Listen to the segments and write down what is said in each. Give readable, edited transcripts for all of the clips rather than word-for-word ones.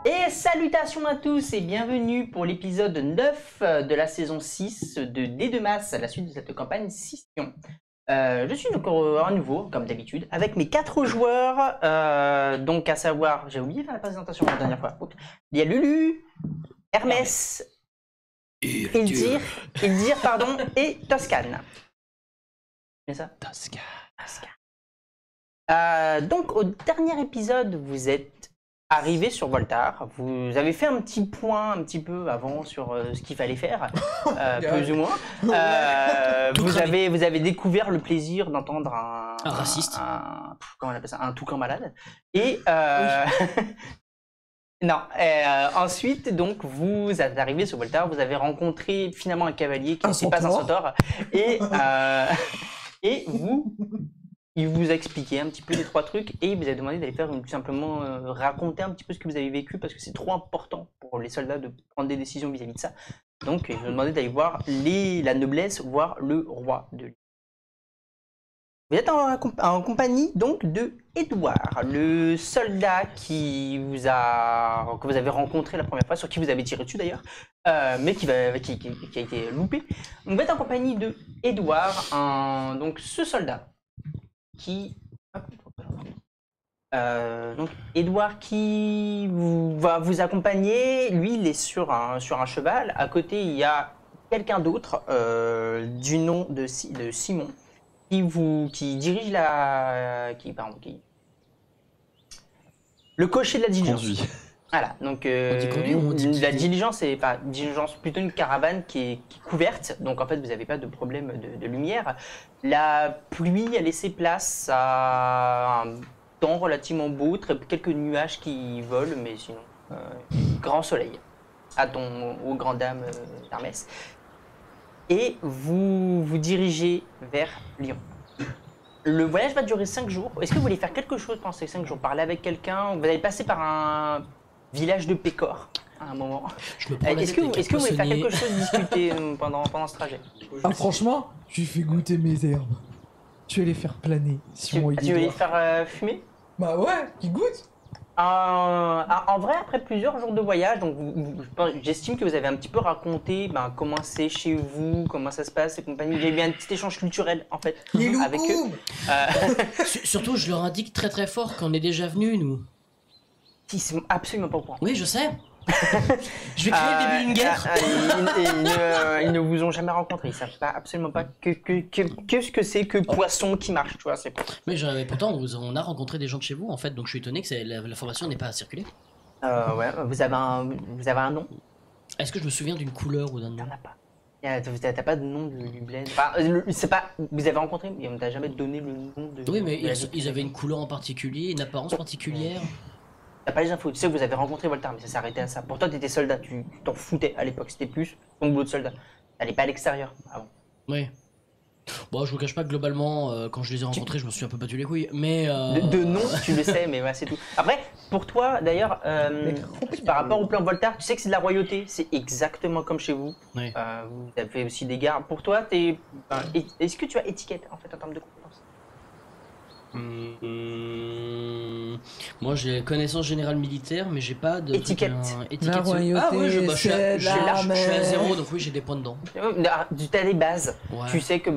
Et salutations à tous et bienvenue pour l'épisode 9 de la saison 6 de D2Mas, à la suite de cette campagne Scission. Je suis donc à nouveau, comme d'habitude, avec mes 4 joueurs, donc à savoir, j'ai oublié de faire la présentation la dernière fois. Il y a Lulu, Hermès, Ildir, pardon, et Toscane. C'est ça ? Toscane. Donc au dernier épisode, vous êtes arrivé sur Voltar, vous avez fait un petit point un petit peu avant sur ce qu'il fallait faire, plus ou moins. Vous avez découvert le plaisir d'entendre un raciste. Comment on appelle ça, un toucan malade. Et non. Ensuite, donc, vous êtes arrivé sur Voltar, vous avez rencontré finalement un cavalier qui n'est pas un centaure, et il vous a expliqué un petit peu les 3 trucs et il vous a demandé d'aller faire tout simplement raconter un petit peu ce que vous avez vécu parce que c'est trop important pour les soldats de prendre des décisions vis-à-vis de ça. Donc il vous a demandé d'aller voir la noblesse, voir le roi de l'île. Vous êtes en compagnie donc de Edouard, le soldat que vous avez rencontré la première fois, sur qui vous avez tiré dessus d'ailleurs, mais qui a été loupé. Donc, vous êtes en compagnie de Edouard, donc ce soldat. Donc Edouard qui va vous accompagner, lui il est sur un cheval. À côté il y a quelqu'un d'autre du nom de Simon qui dirige le cocher de la diligence. Conduit. Voilà, donc la diligence, c'est pas diligence, plutôt une caravane qui est couverte, donc en fait vous n'avez pas de problème de lumière. La pluie a laissé place à un temps relativement beau, quelques nuages qui volent, mais sinon grand soleil aux grandes dames d'Hermès. Et vous vous dirigez vers Lyon. Le voyage va durer 5 jours. Est-ce que vous voulez faire quelque chose pendant ces 5 jours? Parler avec quelqu'un? Vous allez passer par un village de Pécor à un moment. Est-ce que vous voulez faire quelque chose, discuter pendant ce trajet? Ah franchement, je lui fais goûter mes herbes. Tu vas les faire planer. Tu veux les faire fumer? Bah ouais, qui goûte. En vrai, après plusieurs jours de voyage, donc j'estime que vous avez un petit peu raconté comment c'est chez vous, comment ça se passe et compagnie. Il y a eu un petit échange culturel en fait avec eux. Surtout, je leur indique très très fort qu'on est déjà venus, nous. Ils sont absolument pas au courant. Oui, je sais. Je vais créer le début d'une guerre. Ils ne vous ont jamais rencontré. Ils savent absolument pas ce que c'est que poisson qui marche, tu vois. Mais pourtant, on a rencontré des gens de chez vous, en fait, donc je suis étonné que l'information n'ait pas circulé. Ouais, vous avez un nom? Est-ce que je me souviens d'une couleur ou d'un nom? Il n'y en a pas. T'as pas de nom du bled. Enfin, c'est pas. Vous avez rencontré, mais on t'a jamais donné le nom de. Oui, mais ils avaient une couleur en particulier, une apparence particulière. T'as pas les infos, tu sais que vous avez rencontré Voltar, mais ça s'est arrêté à ça. Pour toi, t'étais soldat, tu t'en foutais à l'époque, c'était plus ton boulot de soldat. T'allais pas à l'extérieur avant. Oui. Bon, je vous cache pas que globalement, quand je les ai rencontrés, je me suis un peu battu les couilles, mais... De nom, tu le sais, mais ouais, c'est tout. Après, pour toi, d'ailleurs, par rapport au plan Voltar, tu sais que c'est de la royauté, c'est exactement comme chez vous. Oui. Vous avez aussi des gardes. Pour toi, est-ce que tu as étiquette, en fait, en termes de compétences? Moi j'ai connaissance générale militaire, mais j'ai pas de étiquette. La royauté, ah ouais, je suis à 0, donc oui j'ai des points dedans. T'as des bases. Ouais. Tu sais que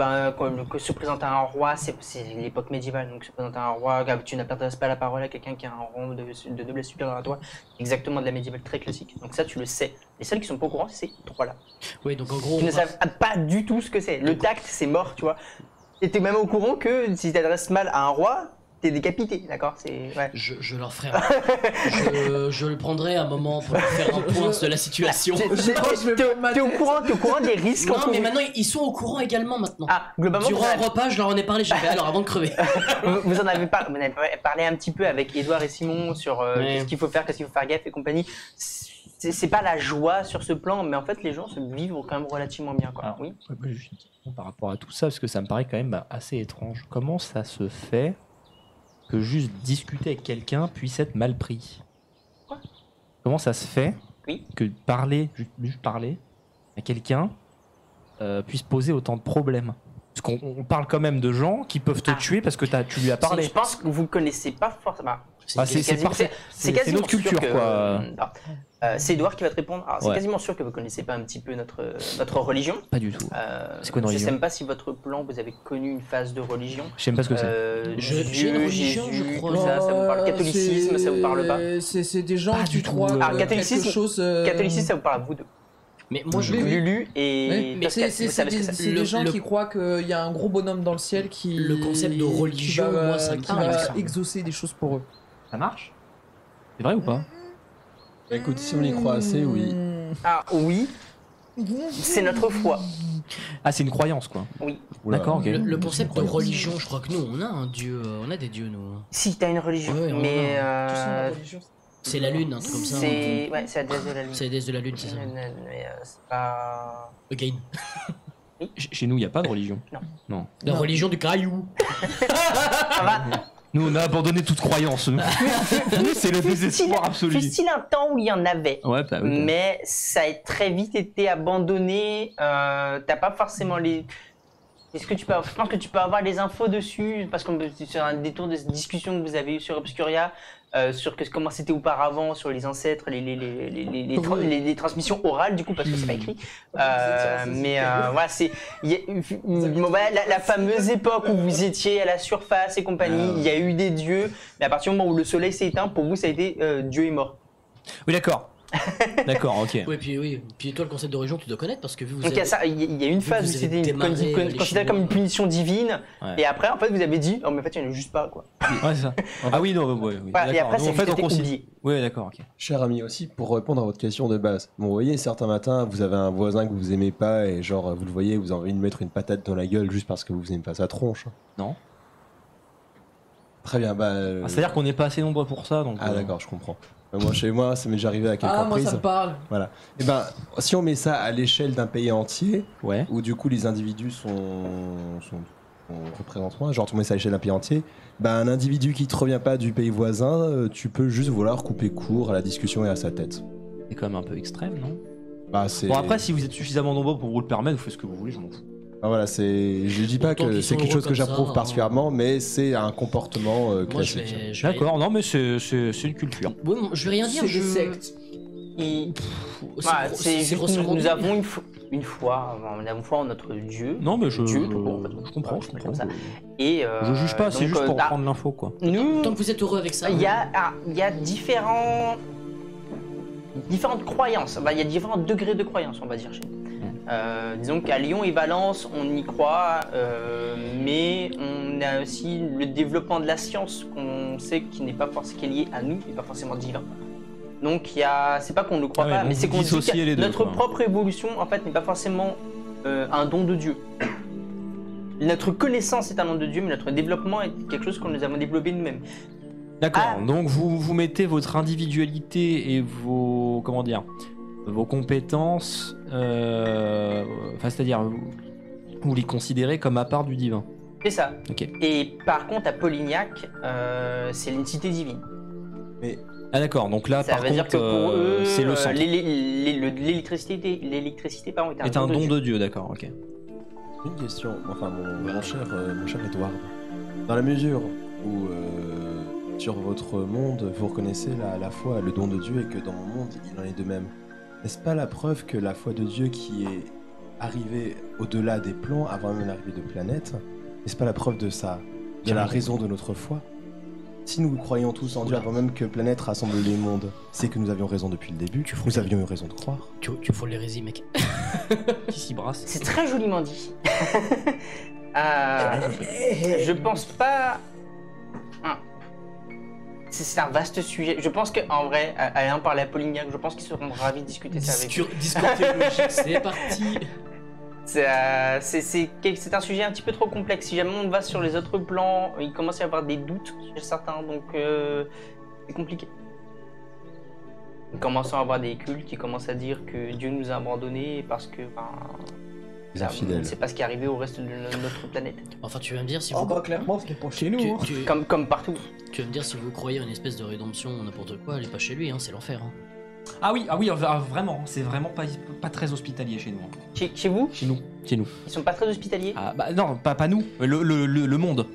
que se présenter à un roi, c'est l'époque médiévale, donc se présenter à un roi, tu n'adresses pas la parole à quelqu'un qui a un rang de noblesse supérieure à toi, exactement de la médiévale très classique. Donc ça tu le sais. Les seuls qui sont pas au courant, c'est ces 3-là. Oui, donc en gros. Qui ne savent pas du tout ce que c'est. Le tact, c'est mort, tu vois. Et t'es même au courant que si t'adresses mal à un roi, t'es décapité, d'accord? Ouais. Je leur ferai. je le prendrai un moment pour leur faire un point de la situation. T'es au courant des risques. Non, mais maintenant ils sont au courant également maintenant. Ah, globalement. Durant un repas, je leur en ai parlé. J'ai fait alors avant de crever. Vous en avez parlé un petit peu avec Edouard et Simon sur qu'est-ce qu'il faut faire gaffe et compagnie. C'est pas la joie sur ce plan, mais en fait les gens se vivent quand même relativement bien, quoi. Alors, oui. Par rapport à tout ça, parce que ça me paraît quand même assez étrange. Comment ça se fait que juste discuter avec quelqu'un puisse être mal pris? Quoi? Comment ça se fait que juste parler à quelqu'un puisse poser autant de problèmes? Parce qu'on parle quand même de gens qui peuvent te tuer parce que tu lui as parlé. Je pense que vous ne connaissez pas forcément. C'est quasiment notre culture, sûr que, quoi. c'est Edouard qui va te répondre. Alors, c'est Ouais. quasiment sûr que vous ne connaissez pas un petit peu notre religion. Pas du tout. C'est quoi une Je ne religion? sais même pas si votre plan, vous avez connu une phase de religion. Je sais même pas ce que c'est. J'ai une religion, je Jésus, crois. tout ça vous parle. Catholicisme, ça vous parle pas? C'est des gens Pas qui du tout. croient Alors, que catholicisme, quelque chose. Catholicisme, ça vous parle à vous deux. Mais moi, je. Oui, oui. Lulu et Oui, mais Pascal, c'est vous savez ce que c'est. c'est des gens qui croient qu'il y a un gros bonhomme dans le ciel qui. Le concept de religion, qui va, moi, ça me qui parle, va ça. exaucer des choses pour eux. Ça marche? C'est vrai ou pas? Bah, écoute, si on y croit assez, oui. Ah oui, c'est notre foi. Ah, c'est une croyance, quoi. Oui. Oula. D'accord, ok. Le concept de religion, je crois que nous, on a un dieu, on a des dieux, nous. Si t'as une religion, Ouais, mais C'est la lune, un truc comme ça. c'est ouais, c'est la déesse de la lune. C'est la déesse de la lune, c'est ça. Mais c'est pas. Again. Chez nous, il n'y a pas de religion. La Non. religion du caillou. Ça va. Nous, on a abandonné toute croyance. Nous, c'est le désespoir absolu. Fut-il un temps où il y en avait, Ouais, bah oui. mais ça a très vite été abandonné. T'as pas forcément les. Est-ce que tu peux, je pense que tu peux avoir les infos dessus parce que sur un détour de discussion que vous avez eu sur Obscuria, sur comment c'était auparavant, sur les ancêtres, les transmissions orales du coup parce que c'est pas écrit. Mais voilà, c'est la fameuse époque où vous étiez à la surface et compagnie. Il y a eu des dieux, mais à partir du moment où le soleil s'est éteint, pour vous ça a été Dieu est mort. Oui, d'accord. D'accord, ok. Oui. Puis toi, le concept de religion, tu dois connaître parce que vu vous Donc il y a une phase où vous avez c'était démarré, les considéré comme une Chinois. punition divine, Ouais. et après en fait vous avez dit oh mais en fait il n'y en a juste pas quoi. Ouais, c'est ça. Ah oui, non, ouais, oui. Voilà, et D'accord. après Nous, c'est en fait, on c'était considère. oublié. Oui, d'accord, ok. Cher ami aussi, pour répondre à votre question de base. Bon, vous voyez, certains matins, vous avez un voisin que vous aimez pas et genre, vous le voyez, vous avez envie de mettre une patate dans la gueule juste parce que vous aimez pas sa tronche. Non. Très bien, bah... Ah, c'est-à-dire qu'on n'est pas assez nombreux pour ça, donc. Ah d'accord, je comprends. Moi, chez moi, ça m'est déjà arrivé à quelques Ah, moi reprises. ça me parle. Et ben, si on met ça à l'échelle d'un pays entier, Ouais. où du coup les individus représentent moins, genre tu mets ça à l'échelle d'un pays entier, ben un individu qui te revient pas du pays voisin, tu peux juste vouloir couper court à la discussion et à sa tête. C'est quand même un peu extrême, non? Bah c'est... Bon, après, si vous êtes suffisamment nombreux pour vous le permettre, vous faites ce que vous voulez, je m'en fous. Bah voilà, c'est... Je dis pas Autant que qu'ils c'est sont quelque chose heureux que comme j'approuve ça, particulièrement, mais c'est un comportement Moi, je classique. vais. D'accord, non, mais c'est une culture. Ouais, je vais rien dire. C'est des sectes. Voilà, c'est c'est juste grossièrement nous dit. avons une foi en notre Dieu. Non, mais je. Dieu, tout court, en fait. Je comprends, Voilà, je comme comprends. ça. Et Je juge pas, c'est donc, juste pour bah, prendre l'info, quoi. nous, Tant que vous êtes heureux avec ça. il y a différentes croyances. Bah, il y a différents degrés de croyances, on va dire chez nous. Disons qu'à Lyon et Valence, on y croit, mais on a aussi le développement de la science qu'on sait qui n'est pas forcément qui est lié à nous, qui n'est pas forcément divin. Donc c'est pas qu'on ne le croit Ah ouais, pas, donc mais c'est vous qu'on dit dissociez les que deux, notre quoi. propre évolution en fait n'est pas forcément un don de Dieu. Notre connaissance est un don de Dieu, mais notre développement est quelque chose que nous avons développé nous-mêmes. D'accord, Ah. donc vous mettez votre individualité et vos. Comment dire? Vos compétences. Enfin, c'est-à-dire. Vous les considérez comme à part du divin. C'est ça. Ok. Et par contre, à Polignac, c'est l'entité divine. Ah, d'accord, donc là, Ça par veut contre, dire que pour eux, c'est le centre. l'électricité pardon, C'est un don de Dieu, d'accord, ok. Une question, enfin mon cher Edouard. Dans la mesure où sur votre monde, vous reconnaissez la foi, le don de Dieu, et que dans mon monde, il en est de même, n'est-ce pas la preuve que la foi de Dieu qui est arrivée au-delà des plans, avant même l'arrivée de planètes, n'est-ce pas la preuve de ça, de la raison de notre foi? Si nous croyons tous en Dieu avant même que Planète rassemble les mondes, c'est que nous avions raison depuis le début, nous avions eu raison de croire. Tu faut l'hérésie, mec. Qui s'y brasse? C'est très joliment dit. Je pense pas. C'est un vaste sujet. Je pense qu'en vrai, allez en parler à Polignac, je pense qu'ils seront ravis de discuter ça avec eux. Discours théologique, c'est parti. C'est un sujet un petit peu trop complexe. Si jamais on va sur les autres plans, il commence à y avoir des doutes chez certains, donc c'est compliqué. Ils commencent à avoir des cultes qui commencent à dire que Dieu nous a abandonnés parce que Les infidèles. c'est pas ce qui est arrivé au reste de notre planète. Enfin, tu vas me dire si Oh vous. bah clairement, ce qui est pas chez nous. hein. Comme partout. Tu vas me dire si vous croyez en une espèce de rédemption ou n'importe quoi, allez pas chez lui, hein, c'est l'enfer. Hein. Ah oui, vraiment, c'est vraiment pas très hospitalier chez nous. Chez vous, Chez nous. ils sont pas très hospitaliers. Ah bah non, pas nous, le monde.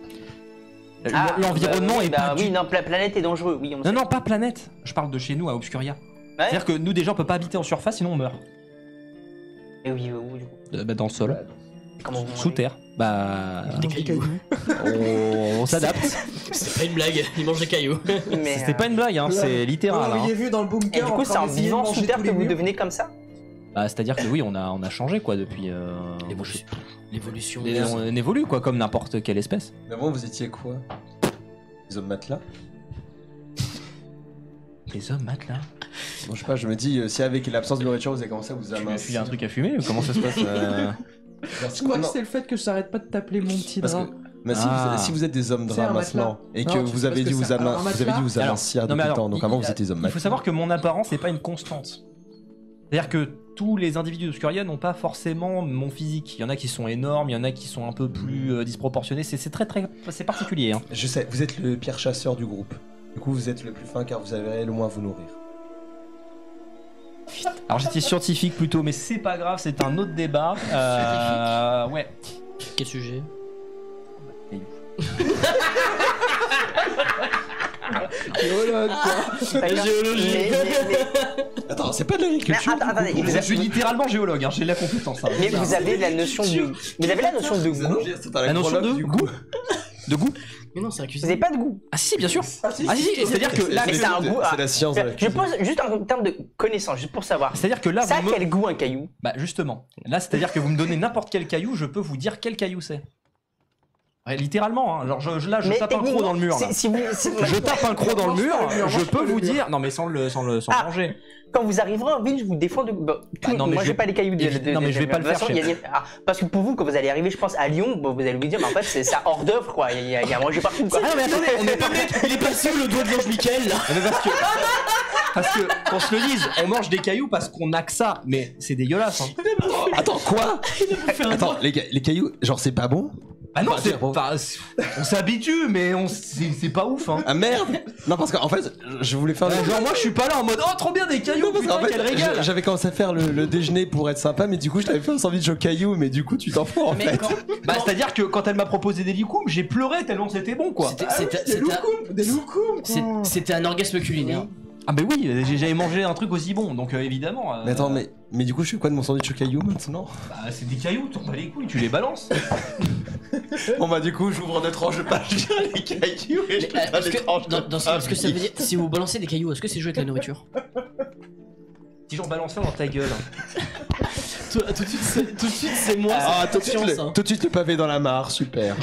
L'environnement est pas oui, non, la planète est dangereux, oui. On Non, pas planète. Je parle de chez nous à Obscuria. Ouais. C'est-à-dire que nous déjà on peut pas habiter en surface sinon on meurt. Et oui, où, du coup Dans le sol, Comment vous sous terre. Bah Des cailloux. on s'adapte. C'est pas une blague, il mange des cailloux. Mais, C'était pas une blague, hein, c'est littéral. Vous hein. l'auriez vu dans le Et bunker. du coup, c'est en vivant sous terre que vous devenez. devenez comme ça. Bah c'est-à-dire que oui, on a changé quoi depuis. L'évolution. On évolue quoi, comme n'importe quelle espèce. Mais avant, vous étiez quoi? Les hommes matelas? Les hommes matelas. Bon, je sais pas, je me dis, si avec l'absence de nourriture, vous avez commencé à vous Tu lui as amincir. filé un truc à fumer ou comment ça se passe Je crois que c'est le fait que je s'arrête pas de t'appeler mon petit Parce drap. que mais Ah. si vous êtes des hommes C'est un draps matelas. maintenant et que Non, tu vous sais avez pas dit ce que c'est. Alors, un vous avez dû vous matelas- amincir non, depuis mais le alors, temps, donc avant vous étiez des hommes il faut matelas. savoir que mon apparence n'est pas une constante. C'est-à-dire que tous les individus d'Obscuria n'ont pas forcément mon physique. Il y en a qui sont énormes, il y en a qui sont un peu plus disproportionnés. C'est c'est particulier. Hein. Je sais, vous êtes le pire chasseur du groupe. Du coup, vous êtes le plus fin car vous avez le moins à vous nourrir. Alors j'étais scientifique plutôt, mais c'est pas grave, c'est un autre débat. Ouais. Quel sujet? Géologue, quoi. D'accord. géologie. Attends, c'est pas de l'agriculture. Mais attendez, Je suis littéralement géologue, hein, j'ai la compétence. hein. mais vous avez la notion de. Vous avez la notion de goût. La notion de goût. De goût. Mais non, c'est un Vous cuisine. n'avez pas de goût. Ah si, bien sûr. Ah, si, Ah si, c'est-à-dire que là, Mais c'est un goût. C'est la science de la Je cuisine. pose juste en termes de connaissance, juste pour savoir. c'est-à-dire que là, Ça a vous me... quel goût un caillou? Bah justement, là c'est-à-dire que vous me donnez n'importe quel caillou, je peux vous dire quel caillou c'est. Ouais, littéralement, hein. Genre je Mais tape un croc dans le mur. Là. si vous, Je tape un croc dans le mur, je peux vous dire. Non mais sans Ah. manger. Quand vous arriverez en ville, je vous défends de. non, mais moi, je j'ai vais- pas les cailloux non, mais je vais pas le faire, De toute façon, parce que pour vous, quand vous allez arriver, je pense, à Lyon, bon, vous allez vous dire, mais en fait, c'est ça hors d'œuvre, quoi. Il y a à manger partout, quoi. Ah non mais attendez, on est pas Il est passé où le doigt de l'ange Michael là? mais parce que qu'on se le dise, on mange des cailloux parce qu'on a que ça, mais c'est dégueulasse. Hein. Attends, quoi? Attends, les cailloux, genre c'est pas bon? Ah non, Bah, c'est dire, pas, on s'habitue, mais c'est pas ouf. Hein. Ah merde! Non, parce qu'en fait, je voulais faire Genre moi je suis pas là en mode oh trop bien des cailloux, parce qu'en putain, fait, quel régal. j'avais commencé à faire le déjeuner pour être sympa, mais du coup, je t'avais fait un sandwich au caillou, mais du coup, tu t'en fous en Mais fait. Bah c'est-à-dire que quand elle m'a proposé des licums, j'ai pleuré tellement c'était bon quoi. Des loukoums. C'était un orgasme culinaire. Ah bah oui, j'avais mangé un truc aussi bon, donc évidemment. Mais attends, mais du coup, je fais quoi de mon sandwich au caillou maintenant? Bah c'est des cailloux, t'en bats les couilles, tu les balances. Bon, bah, du coup, j'ouvre deux tranches de page les cailloux et je Mais, fais est-ce des tranches que, dans ce cas, est-ce que ça veut dire, si vous balancez des cailloux, est-ce que c'est jouer avec la nourriture? Si j'en balance ça dans ta gueule. Tout de suite, c'est moi. Ah, tout de science, suite, hein. tout de suite le pavé dans la mare, super.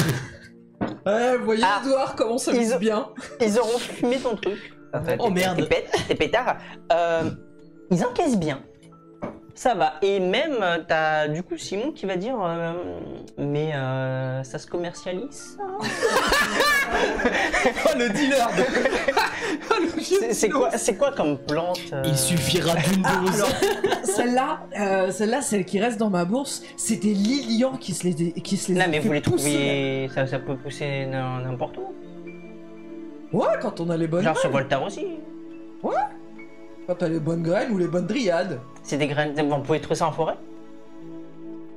Ouais, vous voyez, Ah. Edouard, comment ça Ils- mise bien. Ils auront fumé ton truc. Oh, merde. T'es pétard. Ils encaissent bien. Ça va. Et même, t'as du coup Simon qui va dire mais ça se commercialise ça Oh le dealer de... C'est quoi comme plante Il suffira d'une dose. Celle-là, celle qui reste dans ma bourse, c'est des lilians qui se les Non, mais fait vous les pousser. trouvez. Ça peut pousser n'importe où. Ouais, quand on a les bonnes Genre sur graines. Voltaire aussi. Quand t'as les bonnes graines ou les bonnes dryades. C'est des graines. Vous pouvez trouver ça en forêt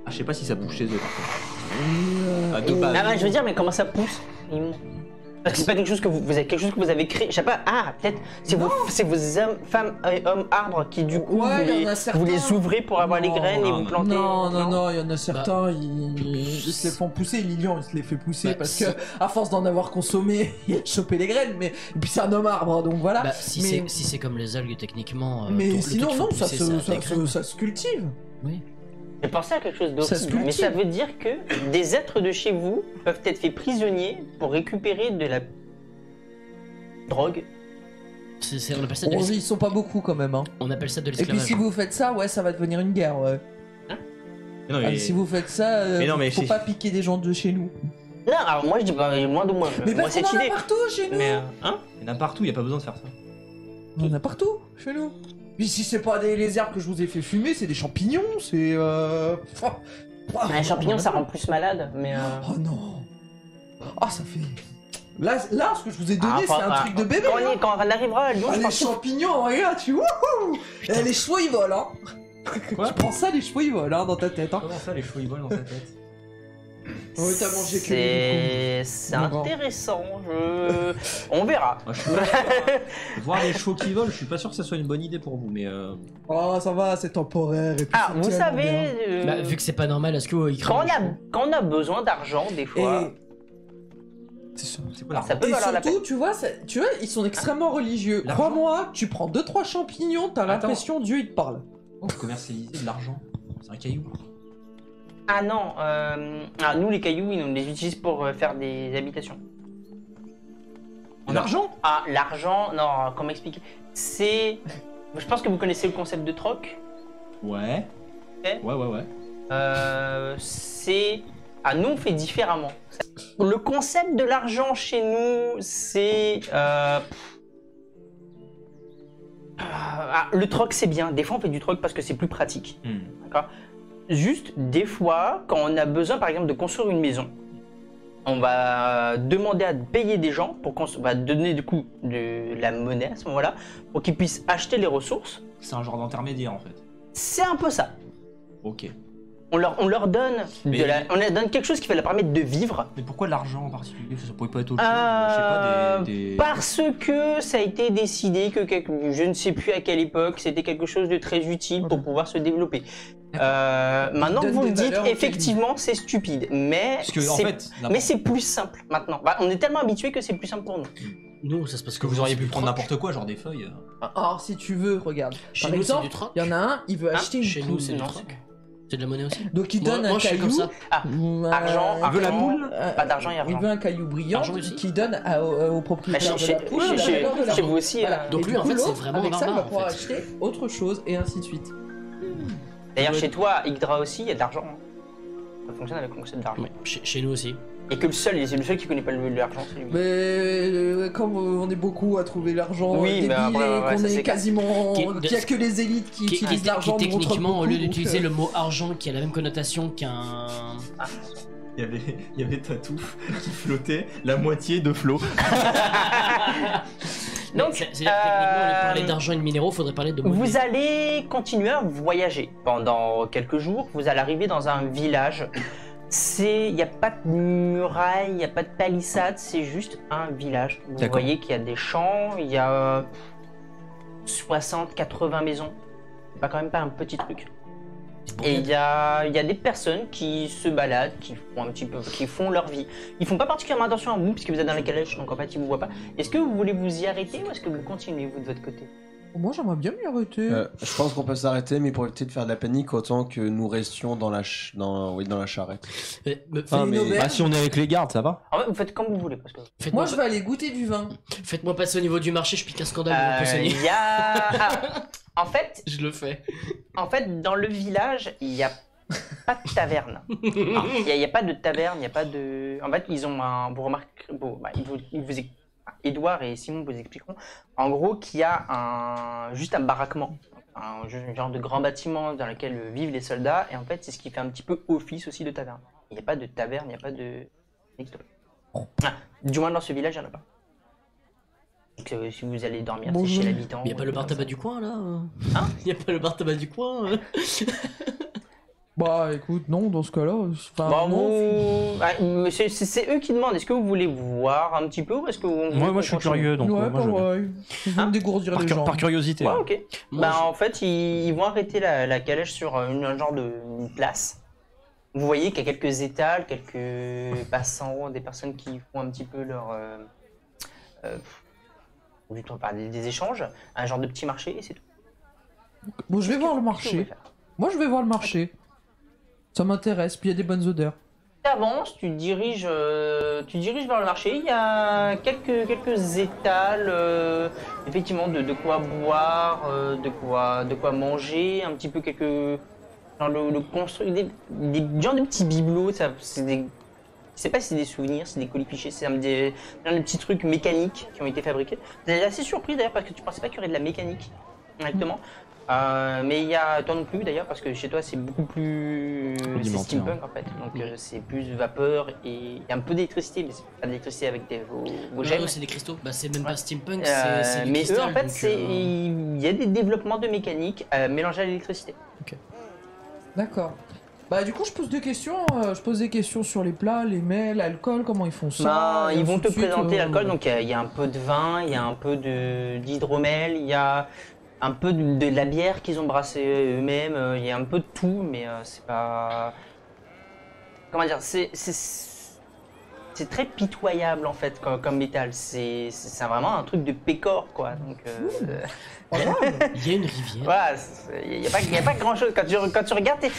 Ah je sais pas si ça pousse chez eux par contre. Ah, de base. Ah, je veux dire, mais comment ça pousse Parce que c'est pas quelque chose que vous avez quelque chose que vous avez créé. Je sais pas. Ah, peut-être c'est vos hommes, femmes et hommes arbres qui du coup Ouais, vous, il y en a certains. vous les ouvrez pour avoir les Non, graines et non, vous non. plantez. Non, il y en a certains, ils se les font pousser, Lilian, il se les fait pousser Bah, parce que, à force d'en avoir consommé, il a chopé les graines, mais, et puis c'est un homme arbre, donc voilà. Bah, si Mais- c'est comme les algues, techniquement. mais le sinon, truc non, faut ça pousser, se, a ça, des se, graines. ça se cultive. Oui. J'ai pensé à quelque chose Ça se d'horrible, mais cultive. ça veut dire que des êtres de chez vous peuvent être faits prisonniers pour récupérer de la drogue. On appelle ça de Bon, l'esclavage. ils sont pas beaucoup quand même, hein. On appelle ça de Et puis l'esclavage. si vous faites ça, ouais, ça va devenir une guerre, ouais. Non, Ah, si vous faites ça, Mais non, mais faut c'est- pas piquer des gens de chez nous. Non, alors moi je dis pas moins de moins. Mais moi parce qu'on cette en a idée. partout chez nous. Mais hein Il y en a partout, il y a pas besoin de faire ça. On en a partout chez nous. Puis si c'est pas les herbes que je vous ai fait fumer, c'est des champignons, c'est Les champignons ça rend plus malade, mais Oh non. Ah, ça fait. Là, ce que je vous ai donné, c'est un truc de bébé. Hein. Quand on arrivera à Lyon, Ah, je les pense que- champignons, regarde, tu wouhou. Eh, les chevaux ils volent, hein. Quoi Tu prends ça, les chevaux ils volent, hein, dans ta tête, hein. Comment ça, les chevaux ils volent dans ta tête? Oui, t'as mangé que les C'est D'accord. intéressant. On verra. Moi, je suis pas sûr, hein. Voir les chevaux qui volent, je suis pas sûr que ça soit une bonne idée pour vous, mais Oh, ça va, c'est temporaire. Et puis Ah, c'est vous tellement savez, bien. Bah, vu que c'est pas normal, est-ce qu'ils quand crament les chevaux on a besoin d'argent, des fois, Et c'est quoi ça peut Et valoir la peine. surtout, tu vois, ils sont extrêmement religieux. L'argent. Crois-moi, tu prends 2-3 champignons, t'as Attends. l'impression Dieu il te parle. Oh, commercialiser de l'argent. C'est un caillou. Ah non, nous les cailloux, on les utilise pour faire des habitations. En argent? Ah, l'argent, non, comment expliquer? C'est. Je pense que vous connaissez le concept de troc. Ouais. Ok. Ouais. C'est. Ah, nous on fait différemment. Le concept de l'argent chez nous, c'est. Le troc c'est bien. Des fois on fait du troc parce que c'est plus pratique. D'accord. Juste des fois, quand on a besoin par exemple de construire une maison, on va demander à payer des gens pour qu'on va donner du coup de la monnaie à ce moment-là pour qu'ils puissent acheter les ressources. C'est un genre d'intermédiaire en fait. C'est un peu ça. Ok. On leur donne Mais- on leur donne quelque chose qui va leur permettre de vivre. Mais pourquoi l'argent en particulier? Ça pourrait pas être autre chose. Je sais pas, des... Parce que ça a été décidé que je ne sais plus à quelle époque, c'était quelque chose de très utile pour pouvoir se développer. Maintenant que Donne vous des le dites, valeurs aux effectivement, c'est stupide, mais Parce que, en fait, mais c'est plus simple maintenant. Bah, on est tellement habitué que c'est plus simple pour nous. Nous, ça se passe que vous auriez pu prendre n'importe quoi, genre des feuilles. Alors, si tu veux, regarde. Chez Par nous, c'est exemple, du troc. il y en a un, il veut acheter Chez une nous, poule. c'est du non, troc. C'est de la monnaie aussi. Donc, il Moi- donne moi, un je suis caillou. comme ça. Argent, il veut la argent, poule. pas d'argent et argent. Il veut un caillou brillant Argent aussi. qui donne au propriétaire Bah, chez- de la poule. chez- la chez- valeur de la chez poule. vous aussi, Voilà. Donc Et lui, du en coup, fait, c'est l'autre, vraiment avec ça, il va barbare, en pouvoir fait. acheter autre chose et ainsi de suite. D'ailleurs, chez toi, à Yggdra aussi, il y a de l'argent. Hein. Ça fonctionne avec le concept d'argent. Ouais, chez nous aussi. Et que c'est le seul qui connaît pas l'argent, c'est lui. Mais comme on est beaucoup à trouver l'argent Oui, débile mais après, et ouais, qu'on ça, est c'est quasiment... Qui- qu'il n'y a que les élites qui utilisent l'argent. Qui nous, on troque techniquement, au beaucoup, lieu donc, d'utiliser le mot argent qui a la même connotation qu'un. Il y avait Tatouf qui flottait la moitié de flot. Donc, C'est-à-dire que techniquement, au lieu de parler d'argent et de minéraux, faudrait parler de monnaie. vous allez continuer à voyager pendant quelques jours. Vous allez arriver dans un village. Il n'y a pas de muraille, il n'y a pas de palissade, c'est juste un village. Vous D'accord. voyez qu'il y a des champs, il y a 60, 80 maisons. C'est pas quand même pas un petit truc. Et il y a des personnes qui se baladent, qui font un petit peu, qui font leur vie. Ils font pas particulièrement attention à vous puisque vous êtes dans les calèches, donc en fait ils vous voient pas. Est-ce que vous voulez vous y arrêter ou est-ce que vous continuez vous de votre côté? Moi, j'aimerais bien m'y arrêter. Je pense qu'on peut s'arrêter, mais pour éviter de faire de la panique, autant que nous restions dans la charrette. Ah, mais- Ah, si on est avec les gardes, ça va? En fait, vous faites comme vous voulez parce que. Moi, Faites-moi je vais aller goûter du vin. faites-moi passer au niveau du marché, je pique un scandale, on peut saigner. Il y a. En fait, Je le fais. dans le village, il n'y a pas de taverne. Il n'y a pas de taverne, il n'y a pas de. En fait, ils ont un. Vous remarquez. Bon, bah, Edouard et Simon vous expliqueront. En gros, qu'il y a juste un baraquement. Un genre de grand bâtiment dans lequel vivent les soldats. Et en fait, c'est ce qui fait un petit peu office aussi de taverne. Il n'y a pas de taverne, il n'y a pas de. n'existe pas. Ah, du moins, dans ce village, il n'y en a pas. Donc, si vous allez dormir, Bon, c'est chez je- l'habitant. Il y a pas le bar comme ça. tabac du coin là Hein Il y a pas le bar tabac du coin Bah, écoute, non, dans ce cas-là. Enfin, Bon, non. mais c'est eux qui demandent. Est-ce que vous voulez voir un petit peu ou est-ce que vous. Moi, je suis curieux, donc Ouais, moi, je... pareil. Je veux Hein me dégourdir les jambes. Par curiosité. Ouais, ouais. ok. Moi, En fait, ils vont arrêter la calèche sur un genre de une place. Vous voyez qu'il y a quelques étals, quelques passants, des personnes qui font un petit peu leur. Plutôt par des échanges, un genre de petit marché et c'est tout. Bon, je vais voir le Qu'est-ce que vous marché. voulez faire? Moi, je vais voir le marché. Ça m'intéresse, puis il y a des bonnes odeurs. Tu avances, tu diriges vers le marché. Il y a quelques étals, effectivement, de quoi boire, de quoi manger, un petit peu quelques. Genre le construire, des genres de petits bibelots, ça, c'est des. Je sais pas si c'est des souvenirs, c'est des colis fichés, c'est des petits trucs mécaniques qui ont été fabriqués. Vous êtes assez surpris d'ailleurs parce que tu pensais pas qu'il y aurait de la mécanique directement. Mais il y a toi non plus d'ailleurs parce que chez toi c'est beaucoup plus c'est Rudimentaire. steampunk en fait donc c'est plus vapeur et il y a un peu d'électricité mais c'est pas d'électricité avec vos gemmes. Non, c'est des cristaux. Bah, c'est même Ouais. pas steampunk, c'est du mais cristal. eux en fait donc, il y a des développements de mécanique mélangés à l'électricité. D'accord. Bah du coup je pose des questions, sur les plats, les mets, l'alcool, comment ils font ça. Ben, et ils vont ainsi te de suite, présenter l'alcool donc il y a un peu de vin, il y a un peu d'hydromel, il y a un peu de la bière qu'ils ont brassée eux-mêmes, il y a un peu de tout mais c'est pas comment dire c'est très pitoyable en fait comme métal. C'est vraiment un truc de pécore quoi. Donc Il y a une rivière. voilà, il y a pas grand chose quand tu regardes. T'es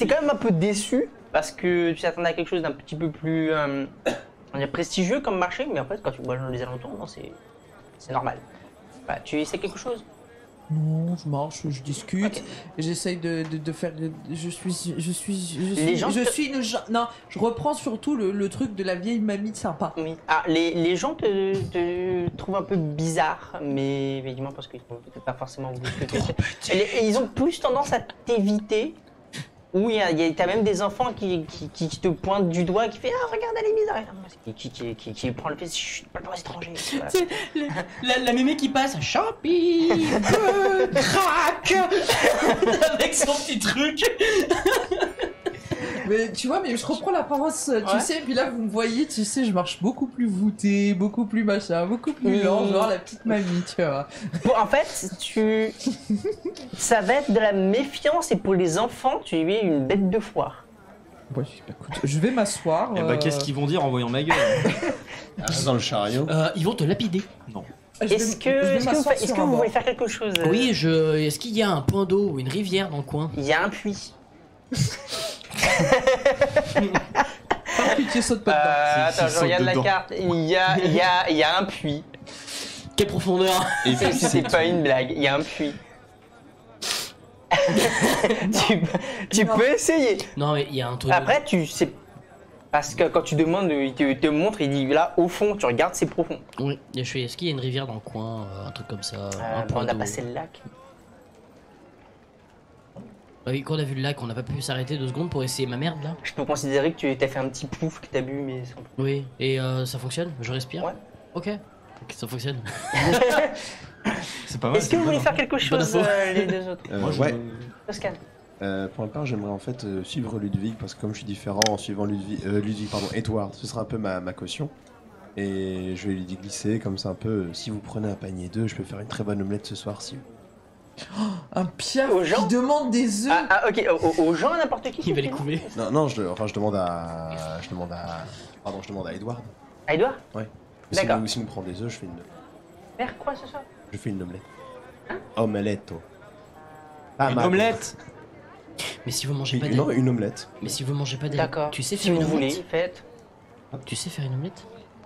quand même un peu déçu parce que tu t'attendais à quelque chose d'un petit peu plus on va dire prestigieux comme marché, mais en fait quand tu vois dans les alentours, non c'est normal. Bah, tu essaies quelque chose. Non, je marche, je discute, Ok. j'essaye de faire. Les gens te- Non, je reprends surtout le truc de la vieille mamie sympa. Oui. Ah, les gens te trouvent un peu bizarre, mais évidemment parce qu'ils ne peut-être pas forcément voulu que tu fais. Et ils ont plus tendance à t'éviter. Ou t'as même des enfants qui te pointent du doigt, qui fait ah regarde elle est bizarre, qui prend le fait chut pas pour étranger. Voilà. La mémé qui passe, Champi, crack avec son petit truc. Mais tu vois, mais je reprends l'apparence, tu Ouais. sais, puis là vous me voyez, tu sais, je marche beaucoup plus voûté, beaucoup plus machin, beaucoup plus lent, genre la petite mamie, tu vois. Bon, en fait, ça va être de la méfiance et pour les enfants, tu es une bête de foire. Ouais, écoute, je vais m'asseoir. Et bah, qu'est-ce qu'ils vont dire en voyant ma gueule? Reste dans le chariot. Ils vont te lapider. Non. Est-ce que vous voulez faire quelque chose Oui, est-ce qu'il y a un point d'eau ou une rivière dans le coin? Il y a un puits. Par pitié, saute pas dedans. Attends, je saute regarde la dedans. carte. Il y a un puits. Quelle profondeur? Et puis C'est pas une blague, il y a un puits. tu peux essayer. Non, mais il y a un truc. Après, tu sais. Parce que quand tu demandes, il te montre, il dit là, au fond, tu regardes, c'est profond. Oui, je fais, est-ce qu'il y a une rivière dans le coin? Un truc comme ça. un point On a d'eau. passé le lac. Ah oui, quand on a vu le lac, on n'a pas pu s'arrêter 2 secondes pour essayer ma merde là? Je peux considérer que tu t'as fait un petit pouf que t'as bu, mais sans plus. Oui, et ça fonctionne? Je respire? Ouais. Ok, ça fonctionne. C'est pas mal. Est-ce que vous voulez faire quelque chose, Bonne info. les deux autres Ouais. Toscane. Pour ma part, j'aimerais en fait suivre Ludwig parce que comme je suis différent en suivant Edward, ce sera un peu ma caution. Et je vais lui glisser comme ça un peu. Si vous prenez un panier d'œufs, je peux faire une très bonne omelette ce soir si. Un piaf Aux gens qui demande des œufs. Ok, aux gens, n'importe qui. Il va les couver. Non, je demande à Edward. Ah, Edouard D'accord. Si nous prend des œufs, je fais une. Faire quoi ce soir Je fais une omelette. Omeletto. Pas Une ma- omelette. Mais si vous mangez pas Non, des... une omelette. Mais si vous mangez pas des... D'accord. Tu sais Si faire vous une voulez, omelette? faites. Tu sais faire une omelette?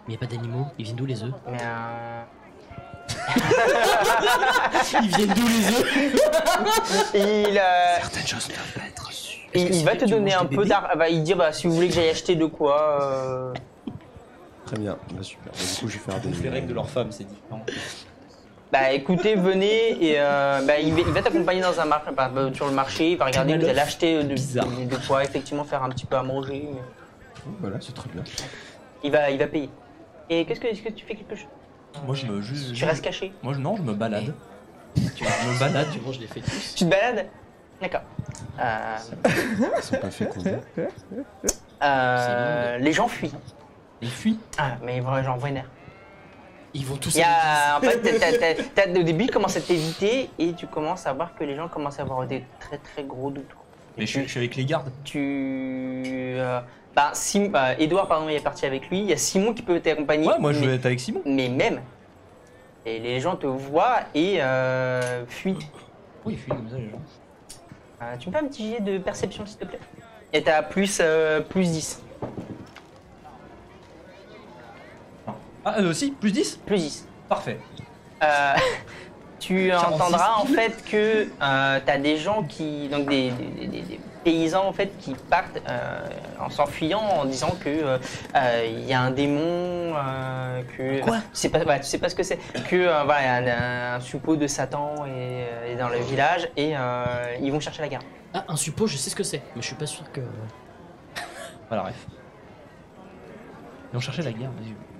Mais y a pas d'animaux, ils viennent d'où les œufs? Mais Ils viennent d'où les œufs? Certaines choses doivent pas être sûres. il va te donner un peu d'argent. Il dit bah, si vous voulez que j'aille acheter de quoi. Très bien, bah, super. Bah, du coup, je vais faire des. Les règles de leur femme, c'est différent. Bah écoutez, venez et il va t'accompagner dans un marché, sur le marché, il va regarder, vous allez acheter de quoi effectivement faire un petit peu à manger. Mais Voilà, c'est très bien. il va payer. Et est-ce que tu fais quelque chose? Moi, je me. Tu restes caché? Moi, non, je me balade. Je me balade. Tu manges des fœtus? Tu te balades? D'accord. Ils sont pas fait combien. Les gens fuient. Il fuit. Ah, mais les gens vénèrent. Ils vont tous... Il y a, en fait, au début, ils commencent à t'éviter et tu commences à voir que les gens commencent à avoir des très très gros doutes. Mais je suis avec les gardes. Edouard, pardon, il est parti avec lui. Il y a Simon qui peut t'accompagner. Ouais, moi, je vais être avec Simon. Mais même. Et les gens te voient et fuient. Oui, il fuit comme ça, les gens. Tu me fais un petit jet de perception, s'il te plaît? Et t'as plus 10. Ah, si, plus 10. Plus 10. Parfait. Tu 46. entendras en fait que t'as des gens qui. Donc des paysans en fait qui partent en s'enfuyant en disant que il y a un démon, que Quoi tu sais pas ce que c'est, que voilà, il y a un suppôt de Satan est dans le village et ils vont chercher la guerre. Ah, un suppôt, je sais ce que c'est, mais je suis pas sûr que. Voilà, bref. Ils ont cherché la guerre.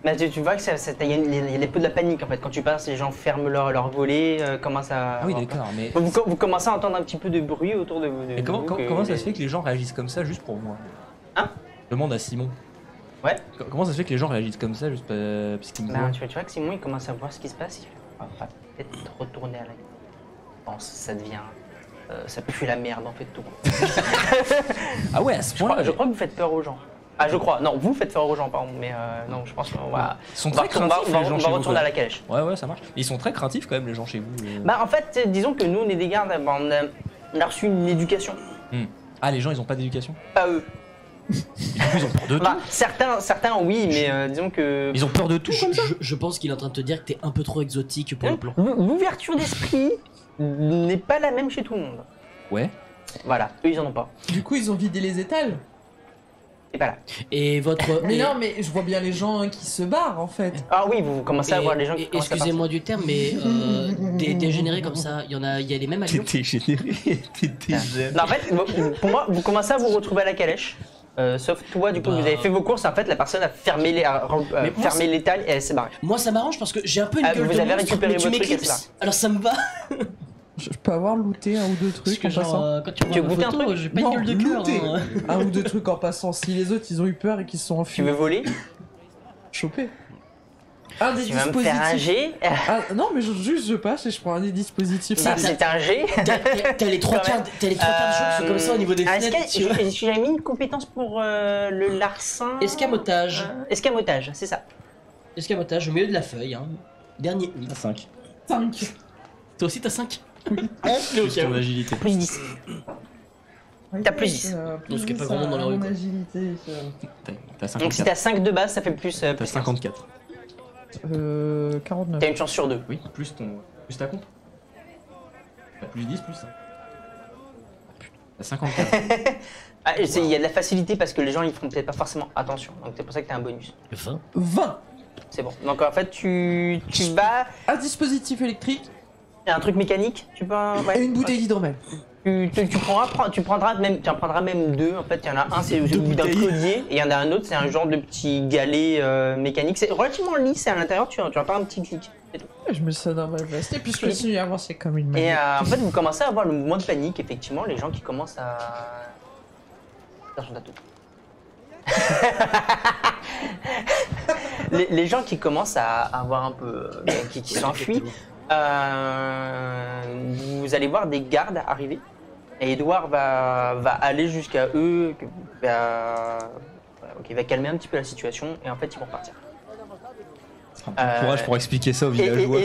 Mais tu vois que il y a des peu de la panique en fait quand tu passes, les gens ferment leur volets, commencent à. Ah oui, d'accord, mais. Vous commencez à entendre un petit peu de bruit autour de vous. Et comment ça se fait que les gens réagissent comme ça juste pour moi? Hein? Je demande à Simon. Ouais. Comment ça se fait que les gens réagissent comme ça juste parce qu'ils me voient? Tu vois que Simon il commence à voir ce qui se passe, il fait on va peut-être retourner à la guerre. Je pense ça devient. Ça pue la merde en fait tout. Ah ouais, à ce point. Je crois que vous faites peur aux gens. Ah je crois, non vous faites peur aux gens pardon, mais non je pense qu'on va. Ils sont très craintifs, les gens on chez va vous, retourner quoi. à la calèche. Ouais, ça marche. Ils sont très craintifs quand même, les gens chez vous. Bah en fait disons que nous on est des gardes, on a reçu une éducation. Ah, les gens ils ont pas d'éducation? Pas eux. Du coup, ils ont peur de tout. Bah, certains oui, mais disons que. Ils ont peur de tout comme ça? Je pense qu'il est en train de te dire que t'es un peu trop exotique pour le plan. L'ouverture d'esprit n'est pas la même chez tout le monde. Ouais. Voilà, eux ils en ont pas. Du coup, ils ont vidé les étals. C'est pas là. Et votre. Mais et- non, mais je vois bien les gens qui se barrent en fait. Ah oui, vous commencez à voir les gens qui commencent à partir. Excusez-moi du terme, mais des dégénérés comme ça, il y a les mêmes à Lyon. T'es généré, t'es dégénéré. Non, en fait, pour moi, vous commencez à vous retrouver à la calèche. Sauf toi, du coup, Bah. vous avez fait vos courses. En fait, la personne a fermé Mais moi, fermé l'étal et elle s'est barrée. Moi ça m'arrange parce que j'ai un peu une Ah, gueule vous de avez monstre, récupéré mais tu votre truc, m'éclipses. Alors ça me va. Je peux avoir looté un ou deux Parce trucs que en genre, passant. quand tu Tu veux vois ma goûter un photo, truc j'ai pas une Non, gueule de cœur. looter. hein. Un ou deux trucs en passant. Si les autres ils ont eu peur et qu'ils se sont Tu enfuis, veux voler? choper. Un des Tu vas me faire un dispositifs. G? Ah, non, mais juste je passe et je prends un des dispositifs. Bah, c'est un G. T'as les trois Quand même. quarts de choses qui sont comme ça au niveau des Est-ce fenêtres. tu vois. que j'ai mis une compétence pour le larcin? Escamotage. Escamotage, c'est ça. Escamotage au milieu de la feuille. Hein. Dernier. 5. 5. Toi aussi t'as 5? Juste ton agilité. Plus 10. T'as plus 10. Donc, ce qui est pas vraiment dans la rue, quoi. agilité. T'as Donc si 54. t'as 5 de base, ça fait plus. T'as plus 54. 49. T'as une chance sur 2. Oui, plus ta compte. T'as plus 10, plus ça. T'as 54. Ah, il y a de la facilité parce que les gens ils font peut-être pas forcément attention. Donc c'est pour ça que t'as un bonus. 20. 20. C'est bon. Donc en fait tu vas. Un dispositif électrique Il y a un truc mécanique, tu peux. et Ouais. une bouteille d'hydromel. Tu en prendras même 2. En fait, il y en a un, c'est au bout d'un collier, et il y en a un autre, c'est un genre de petit galet mécanique. C'est relativement lisse, et à l'intérieur, tu entends un petit clic. C'est tout. Je mets ça dans ma veste et puis je continue à avancer comme une Et manette. en fait, vous commencez à avoir le mouvement de panique, effectivement, les gens qui commencent à. Attention, t'as tout. les gens qui commencent à avoir un peu. qui s'enfuient. Vous allez voir des gardes arriver et Edouard va aller jusqu'à eux, il va calmer un petit peu la situation et en fait ils vont repartir. Courage pour expliquer ça aux Et villageois.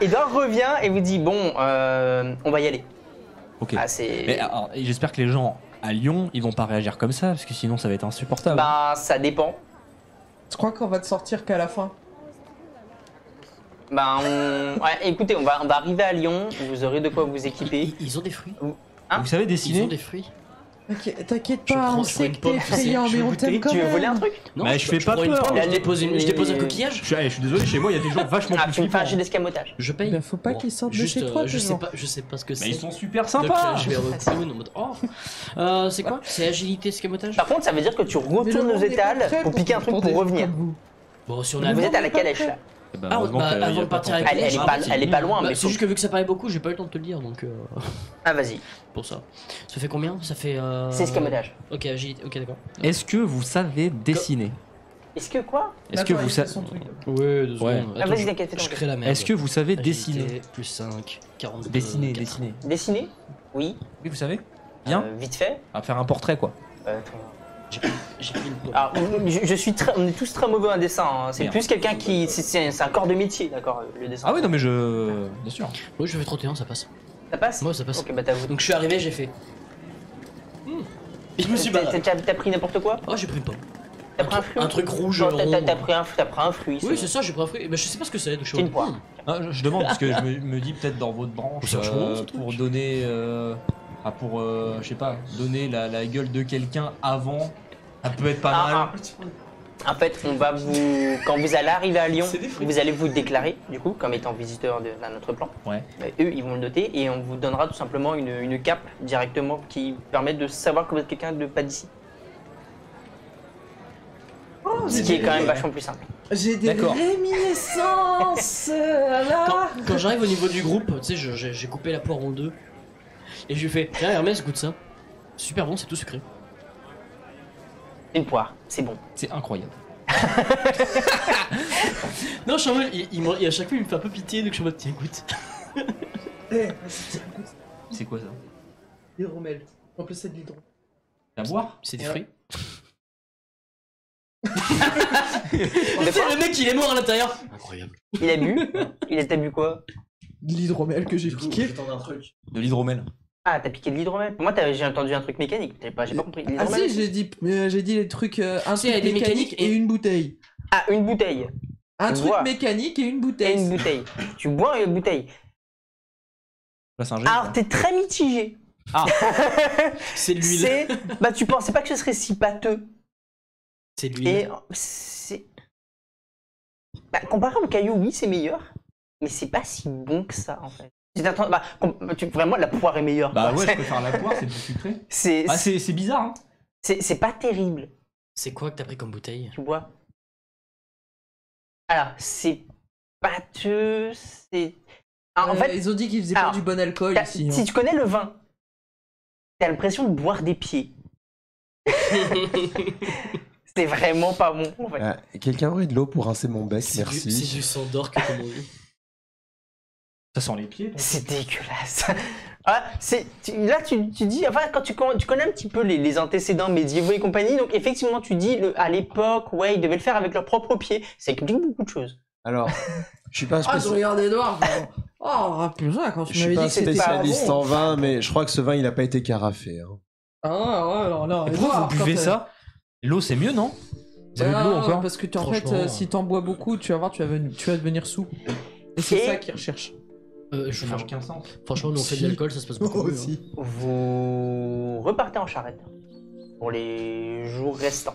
Edouard revient et vous dit bon, on va y aller. Ok. Ah, c'est... Mais alors, j'espère que les gens à Lyon, ils vont pas réagir comme ça, parce que sinon ça va être insupportable. Bah ça dépend. Je crois qu'on va te sortir qu'à la fin. Bah ouais, écoutez, on va arriver à Lyon, vous aurez de quoi vous équiper. Ils ont des fruits. Vous savez Ils ont dessiner? des fruits. T'inquiète Je pas, prends- on je prends sait une que pomme, t'es tu sais, effrayant, je mais veux on goûter. t'aime quand Tu veux même. voler un truc? Non, Bah, je fais pas prends une peur. pomme, La- je dépose un coquillage. Je suis désolé, chez moi il y a des gens vachement Ah, plus tu me fais un flippants. jet d'escamotage. Je paye. Ben, faut pas qu'ils sortent de Juste, chez toi, je tes sais gens. pas, je sais pas ce que Mais c'est. ils sont super Donc, sympas. je vais reclone en mode oh. C'est quoi? C'est agilité escamotage? Par contre, ça veut dire que tu Mais le retournes monde aux n'est pas étals prêt pour piquer un truc des pour gens revenir. comme vous. Bon, si on Vous a. êtes à la calèche là. Eh ben, Ah, heureusement bah, qu'il y a avant de pas partir tant- avec Elle est pas loin, Bah, mais c'est faut- juste que vu que ça paraît beaucoup, j'ai pas eu le temps de te le dire donc Ah, vas-y, pour ça. Ça fait combien? Ça fait. c'est escamotage. Ok, agilité. Ok, d'accord. Est-ce que vous savez dessiner? Est-ce que quoi? Est-ce que Attends, vous il fait savez son truc. Ouais, 2 Ouais. secondes. Ah, Attends, vas-y, t'inquiète, je t'inquiète. crée la merde. Est-ce que vous savez Agilité, dessiner? Plus 5, 42. Dessiner, 4. dessiner. Dessiner? Oui. Oui, vous savez? Bien. Vite fait. À faire un portrait quoi. J'ai pris une pomme. Alors, on est tous très mauvais en dessin. Hein. C'est Merde. plus quelqu'un qui. C'est un corps de métier, d'accord, le dessin. Ah oui, non mais je... Bien sûr. Oui, je fais 31, ça passe. Ça passe? Moi, ça passe. Ok, bah t'as Donc je suis arrivé, j'ai fait. Et je me suis barré. T'as pris n'importe quoi? Oh, j'ai pris une pomme. T'as pris un fruit? Un truc rouge. Non, rond. t'as pris un fruit. Oui, c'est ça, j'ai pris un fruit. Mais je sais pas ce que c'est, donc je suis C'est une en- poire. Ah, je demande parce que je me dis peut-être dans votre branche C'est vachement bon, ce truc. pour donner pour, je sais pas, donner la gueule de quelqu'un avant, ça peut être pas mal. En fait, quand vous allez arriver à Lyon, vous allez vous déclarer, du coup, comme étant visiteur d'un autre plan. Ouais. Eux, ils vont le noter et on vous donnera tout simplement une cape directement qui permet de savoir que vous êtes quelqu'un de pas d'ici. Oh, Ce qui est quand même vachement plus simple. J'ai des D'accord. réminiscences là. Quand j'arrive au niveau du groupe, tu sais, j'ai coupé la poire en deux. Et je lui fais, tiens Hermès, goûte ça. Super bon, c'est tout sucré. Une poire, c'est bon. C'est incroyable. Non, je suis en mode, à chaque fois il me fait un peu pitié, donc je suis en mode, tiens, goûte. C'est quoi ça? Hydromel. En plus c'est de l'hydro. À boire? C'est des Ouais. fruits. Le mec il est mort à l'intérieur. Incroyable. Il a bu Il a bu quoi? De l'hydromel que j'ai piqué. De l'hydromel. Ah, t'as piqué de l'hydromel. Pour moi, j'ai entendu un truc mécanique. J'ai pas compris. Ah L'hydromel. si, j'ai dit les trucs, un Si, il y a truc des mécanique mécaniques et et- une bouteille. Ah, une bouteille. Un Tu truc bois. mécanique et une Et bouteille. une bouteille. Tu bois une bouteille. Là, c'est un jet. Alors, t'es très mitigé. C'est de l'huile. Bah, tu pensais pas que ce serait si pâteux. C'est de l'huile. Et c'est. Bah, comparé au caillou, oui, c'est meilleur. Mais c'est pas si bon que ça, en fait. Vraiment, la poire est meilleure. Bah quoi. ouais, je préfère la poire, c'est plus sucré. C'est Ah, c'est bizarre, hein. c'est pas terrible. C'est quoi que t'as pris comme bouteille? Tu bois. Alors, c'est pâteux, c'est. Alors, en fait, ils ont dit qu'ils faisaient pas alors, du bon alcool ici. si tu connais le vin, t'as l'impression de boire des pieds. C'est vraiment pas bon, en fait. Quelqu'un aurait de l'eau pour rincer mon bec, C'est merci. du sang d'orque, comme on dit. Ça sent les pieds. C'est dégueulasse. Ah, là, tu dis, enfin, quand tu connais un petit peu les antécédents médiévaux et compagnie, donc effectivement, tu dis, à l'époque, ouais, ils devaient le faire avec leurs propres pieds. Ça explique beaucoup de choses. Alors, je suis pas un Ah, je regarde Edouard. Oh, putain, quand tu Je suis m'avais pas dit que c'était pas spécialiste bon. en vin, mais je crois que ce vin, il a pas été carafé. Hein. Ah, ouais, alors là, Et pourquoi vous buvez ça? L'eau, c'est mieux, non? Vous avez de l'eau encore? Parce que en fait, Franchement, si t'en bois beaucoup, tu vas voir, tu vas devenir sous. Et c'est Et- ça qu'ils recherchent. Ça marche aucun sens. Franchement, nous on fait de l'alcool, ça se passe beaucoup mieux. Hein. Vous repartez en charrette pour les jours restants.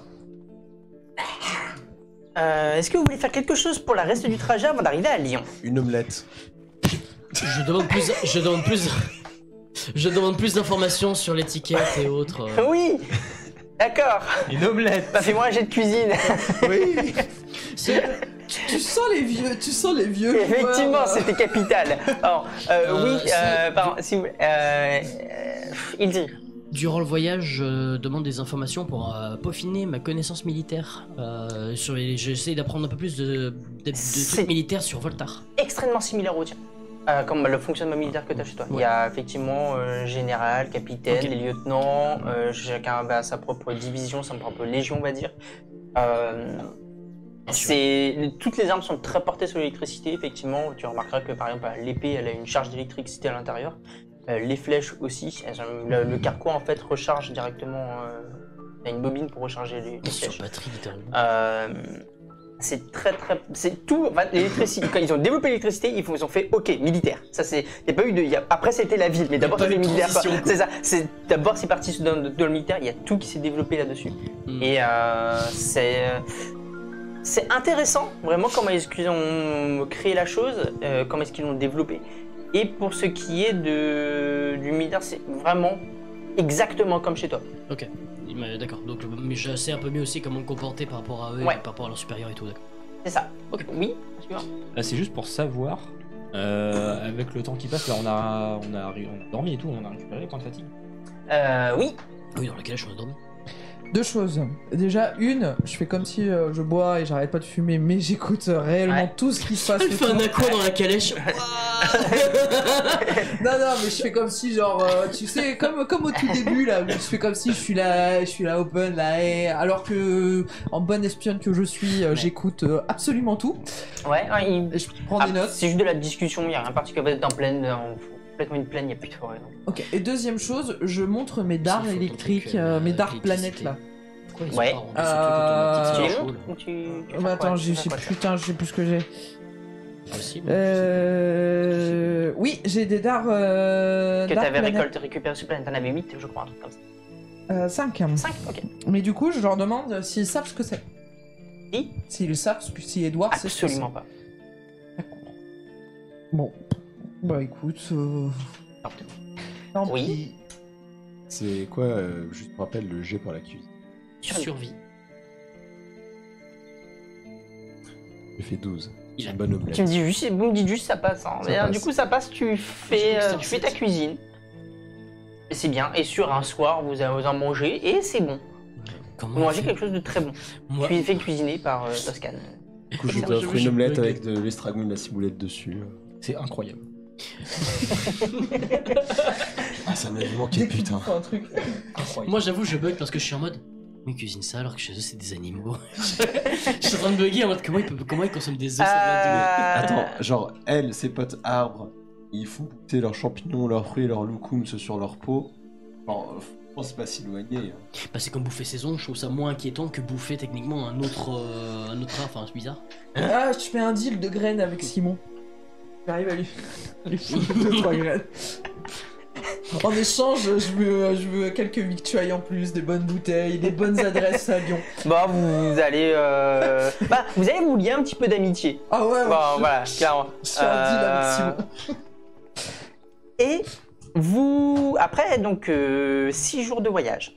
Est-ce que vous voulez faire quelque chose pour la reste du trajet avant d'arriver à Lyon? Une omelette. Je demande plus d'informations sur l'étiquette et autres. Oui. D'accord. Une omelette. Bah, fais-moi un jet de cuisine. Oui. Tu sens les vieux. Effectivement, joueurs, c'était capital. Alors, oui, c'est- pardon, si vous... il dit. Durant le voyage, je demande des informations pour peaufiner ma connaissance militaire. J'essaie d'apprendre un peu plus de C'est- trucs militaires sur Voltar. Extrêmement similaire au tien. Comme le fonctionnement militaire que tu as chez toi. Il y a effectivement général, capitaine, Ok. les lieutenants, chacun a sa propre division, sa propre légion, on va dire. Toutes les armes sont très portées sur l'électricité, effectivement. Tu remarqueras que par exemple l'épée, elle a une charge d'électricité à l'intérieur. Les flèches aussi. Le carquois en fait recharge directement. Il y a une bobine pour recharger les Sur flèches. batterie, littéralement. C'est c'est tout. Enfin, l'électricité. Quand ils ont développé l'électricité, ils ont fait OK militaire. Ça c'est. Il y a pas eu de. Après c'était la ville, mais d'abord pas c'était eu de militaire. quoi. transition, C'est ça. D'abord c'est parti dans le militaire. Il y a tout qui s'est développé là-dessus. Mm. Et c'est intéressant vraiment comment est-ce qu'ils ont créé la chose, comment est-ce qu'ils l'ont développé. Et pour ce qui est du militaire, c'est vraiment exactement comme chez toi. Ok, d'accord. Donc, mais je sais un peu mieux aussi comment me comporter par rapport à eux, Ouais. et par rapport à leurs supérieurs et tout. D'accord. C'est ça. Ok. Oui. Sûr. Là, c'est juste pour savoir, avec le temps qui passe, là, on a dormi et tout, on a récupéré les points de fatigue. Oui. Oui, dans la calèche, on a dormi. Deux choses. Déjà, une, je fais comme si je bois et j'arrête pas de fumer, mais j'écoute réellement Ouais. tout ce qui se passe. Elle fait un autour. aqua dans la calèche. Non, mais je fais comme si, genre, tu sais, comme au tout début, là, je fais comme si je suis là open, là, et alors que, en bonne espionne que je suis, j'écoute absolument tout. Ouais. Et je prends des notes. C'est juste de la discussion. Il n'y a rien de particulier. Vous êtes en pleine, complètement une plaine. Il n'y a plus de forêt. donc. Ok, et deuxième chose, je montre mes dards Il faut ton électriques, truc, mes dards l'électricité. planètes, là. Pourquoi ils Ouais. ont pas rendu ce truc automatique, Tu c'est les chaud, montres là. ou tu fais Bah, quoi attends, Tu fais quoi, toi putain, je sais plus ce que j'ai. Possible. Oui, j'ai des dards. Que t'avais récupéré sur planète, t'en avais 8, je crois, un truc comme ça. 5. 5, ok. Mais du coup, je leur demande s'ils savent ce que c'est. Si S'ils le savent, si Edouard sait ce que c'est. Absolument pas. Bon. Bah écoute. Tant Oui. pis. C'est quoi, juste pour rappel, le jet pour la cuisine? Survie. J'ai fait 12. Il a- Une bonne omelette. Tu me dis juste, vous me dites juste ça passe. Hein. Ça Mais, passe. du coup, ça passe, tu fais ta cuisine. Et c'est bien. Et sur un soir, vous en mangez et c'est bon. Comment Vous on mangez fait quelque chose de très bon. Moi, Fait cuisiner par Toscane. Du coup, je Moi, t'offre j'avoue, une je omelette bug. avec de l'estragon et de la ciboulette dessus. C'est incroyable. Ah, ça m'a manqué, Dès que tu putain. fais un truc. Incroyable. moi j'avoue, je bug parce que je suis en mode. Mais ils cuisinent ça alors que chez eux c'est des animaux. Je suis en train de bugger en mode comment ils consomment des œufs Attends, genre, elles, ses potes arbres, ils font goûter leurs champignons, leurs fruits, leurs loukoums sur leur peau. Genre, franchement, c'est pas si éloigné. Bah c'est comme bouffer saison, je trouve ça moins inquiétant que bouffer techniquement un autre enfin c'est bizarre. Ah, je fais un deal de graines avec Simon. J'arrive à lui foutre 2-3 graines. En échange, je veux quelques victuailles en plus, des bonnes bouteilles, des bonnes adresses à Lyon. Bah, vous allez vous lier un petit peu d'amitié. Ah ouais, ouais. Bon, voilà, clairement. Je fais un deal avec Simon. Et vous, après donc 6 jours de voyage,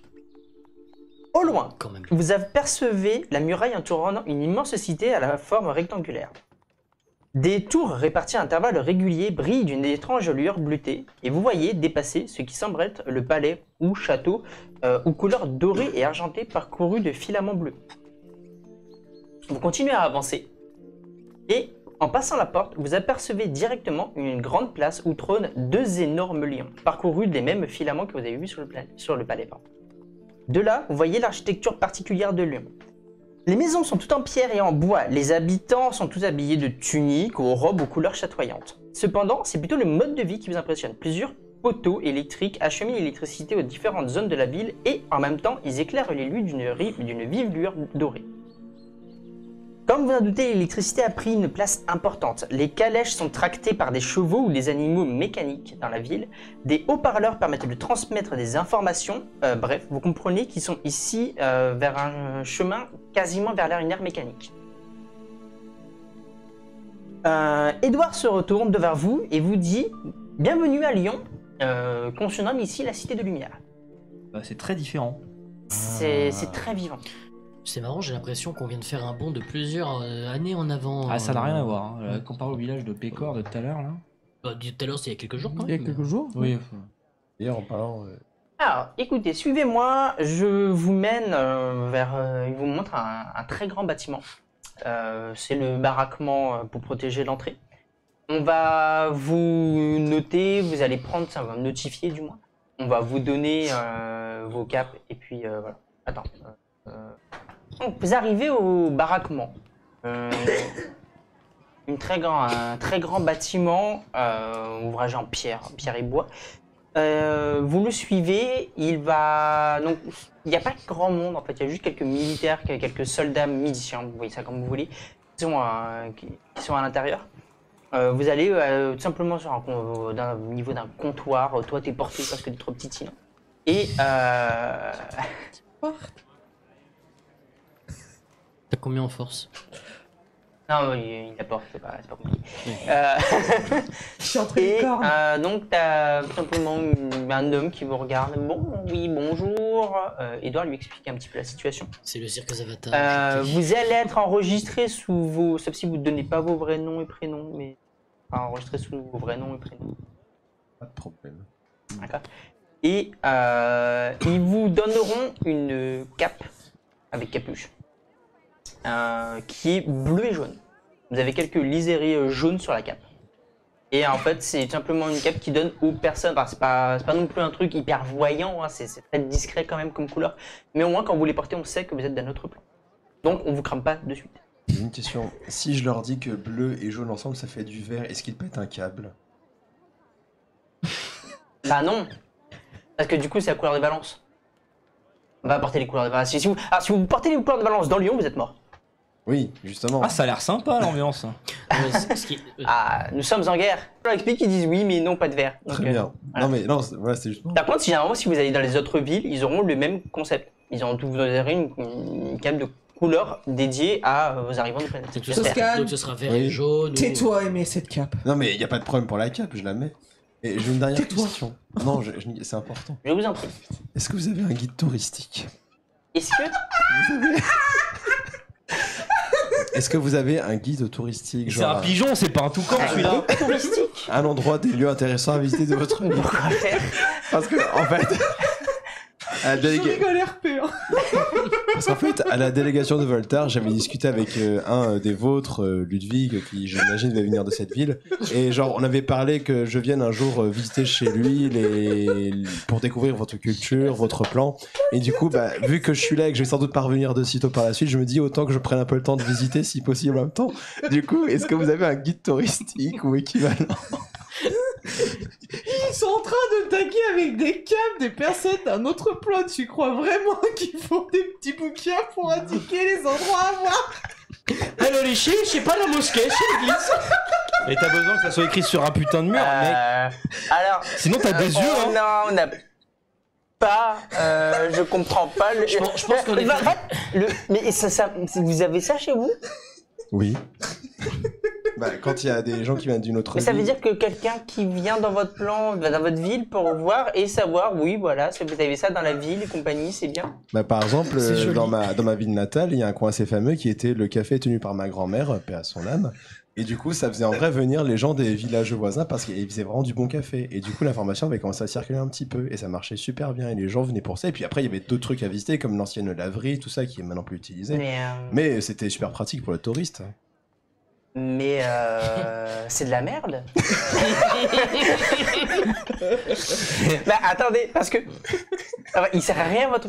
au loin, Quand même. vous apercevez la muraille entourant une immense cité à la forme rectangulaire. Des tours réparties à intervalles réguliers brillent d'une étrange lueur bleutée, et vous voyez dépasser ce qui semble être le palais ou château aux couleurs dorées et argentées parcouru de filaments bleus. Vous continuez à avancer, et en passant la porte, vous apercevez directement une grande place où trônent 2 énormes lions, parcourus des mêmes filaments que vous avez vus sur le palais. De là, vous voyez l'architecture particulière de Lyon. Les maisons sont toutes en pierre et en bois, les habitants sont tous habillés de tuniques aux robes aux couleurs chatoyantes. Cependant, c'est plutôt le mode de vie qui vous impressionne. Plusieurs poteaux électriques acheminent l'électricité aux différentes zones de la ville et en même temps, ils éclairent les lieux d'une vive lueur dorée. Comme vous en doutez, l'électricité a pris une place importante. Les calèches sont tractées par des chevaux ou des animaux mécaniques dans la ville. Des haut-parleurs permettent de transmettre des informations. Bref, vous comprenez qu'ils sont ici vers un chemin quasiment vers l'ère mécanique. Édouard se retourne vers vous et vous dit « Bienvenue à Lyon, qu'on se nomme ici la Cité de Lumière. Bah, c'est très différent. » C'est très vivant. C'est marrant, j'ai l'impression qu'on vient de faire un bond de plusieurs années en avant. Ah, ça n'a rien à voir. Hein. Comparé au village de Pécor de tout à l'heure, là. Bah, tout à l'heure, c'était il y a quelques jours quand Il y a même. quelques jours. Oui. D'ailleurs, en parlant. Alors, écoutez, suivez-moi, je vous mène il vous montre un très grand bâtiment. C'est le baraquement pour protéger l'entrée. On va vous noter, vous allez prendre, ça va me notifier du moins. On va vous donner vos capes et puis voilà. Attends. Donc, vous arrivez au baraquement. Un très grand bâtiment, ouvragé en pierre et bois. Vous le suivez, donc il n'y a pas grand monde en fait, il y a juste quelques militaires, quelques soldats miliciens, vous voyez ça comme vous voulez, qui sont à l'intérieur. Vous allez tout simplement au niveau d'un comptoir, toi t'es porté parce que t'es trop petit, et T'as combien en force? non, il apporte, c'est pas compliqué. Oui. Je suis entre les Et cornes. donc, tu as tout simplement un homme qui vous regarde. Bon, oui, bonjour. Edouard lui explique un petit peu la situation. C'est le cirque Avatar. Vous allez être enregistré sous vos... Sauf si vous ne donnez pas vos vrais noms et prénoms, mais... Enfin, enregistré sous vos vrais noms et prénoms. Pas de problème. D'accord. Et ils vous donneront une cape avec capuche. Qui est bleu et jaune. Vous avez quelques liserés jaunes sur la cape. Et en fait, c'est simplement une cape qui donne aux personnes. Enfin, c'est pas non plus un truc hyper voyant, hein, c'est très discret quand même comme couleur. Mais au moins, quand vous les portez, on sait que vous êtes d'un autre plan. Donc, on vous crame pas de suite. J'ai une question. Si je leur dis que bleu et jaune ensemble, ça fait du vert, est-ce qu'ils pètent un câble? Bah non. Parce que du coup, c'est la couleur de balance. On va porter les couleurs de balance. Si vous portez les couleurs de balance dans Lyon, vous êtes mort. Oui, justement. Ah, ça a l'air sympa l'ambiance. Nous sommes en guerre. Je leur explique qu'ils disent oui, mais non, pas de verre. Donc, Très bien. voilà. Non, mais non, voilà, c'est justement. Par contre, généralement, si vous allez dans les autres villes, ils auront le même concept. Vous aurez une cape de couleur dédiée à vos arrivants de planète. Donc Toscane. ce sera vert Oui. et jaune. Tais-toi, aimer cette cape. Non, mais il n'y a pas de problème pour la cape, je la mets. Et j'ai une dernière Tais-toi. question. Non, c'est important. Je vous en prie. Est-ce que vous avez un guide touristique? Est-ce que... Est-ce que vous avez un guide touristique? C'est un pigeon, c'est pas un toucan celui-là. touristique? Un endroit, des lieux intéressants à visiter de votre ville? Pourquoi faire? Parce que, en fait. À la Je déléga- rigole RP. Hein. Parce qu'en fait, à la délégation de Voltaire, j'avais discuté avec un des vôtres, Ludwig, qui j'imagine va venir de cette ville. Et genre, on avait parlé que je vienne un jour visiter chez lui pour découvrir votre culture, votre plan. Et du coup, bah, vu que je suis là et que je vais sans doute pas revenir de sitôt par la suite, je me dis autant que je prenne un peu le temps de visiter si possible en même temps. Du coup, est-ce que vous avez un guide touristique ou équivalent? Ils sont en train de taguer avec des capes des personnes d'un autre plan. Tu crois vraiment qu'ils font des petits bouquins pour indiquer les endroits à voir? Alors les chiens, c'est pas la mosquée, c'est l'église. Et t'as besoin que ça soit écrit sur un putain de mur, mec. Alors... Sinon t'as des yeux, hein. Non, on n'a pas... je comprends pas... Je pense qu'on est... En fait, mais vous avez ça chez vous? Oui. Bah, quand il y a des gens qui viennent d'une autre Mais ça veut ville. dire que quelqu'un qui vient dans votre plan, dans votre ville pour voir et savoir, oui, voilà, vous avez ça dans la ville et compagnie, c'est bien. Bah, par exemple, C'est joli. dans ma ville natale, il y a un coin assez fameux qui était le café tenu par ma grand-mère, paix à son âme. Et du coup, ça faisait en vrai venir les gens des villages voisins parce qu'ils faisaient vraiment du bon café. Et du coup, l'information avait commencé à circuler un petit peu et ça marchait super bien. Et les gens venaient pour ça. Et puis après, il y avait d'autres trucs à visiter comme l'ancienne laverie, tout ça qui est maintenant plus utilisé. Mais c'était super pratique pour le touriste. Mais c'est de la merde. Bah attendez, parce que il sert à rien votre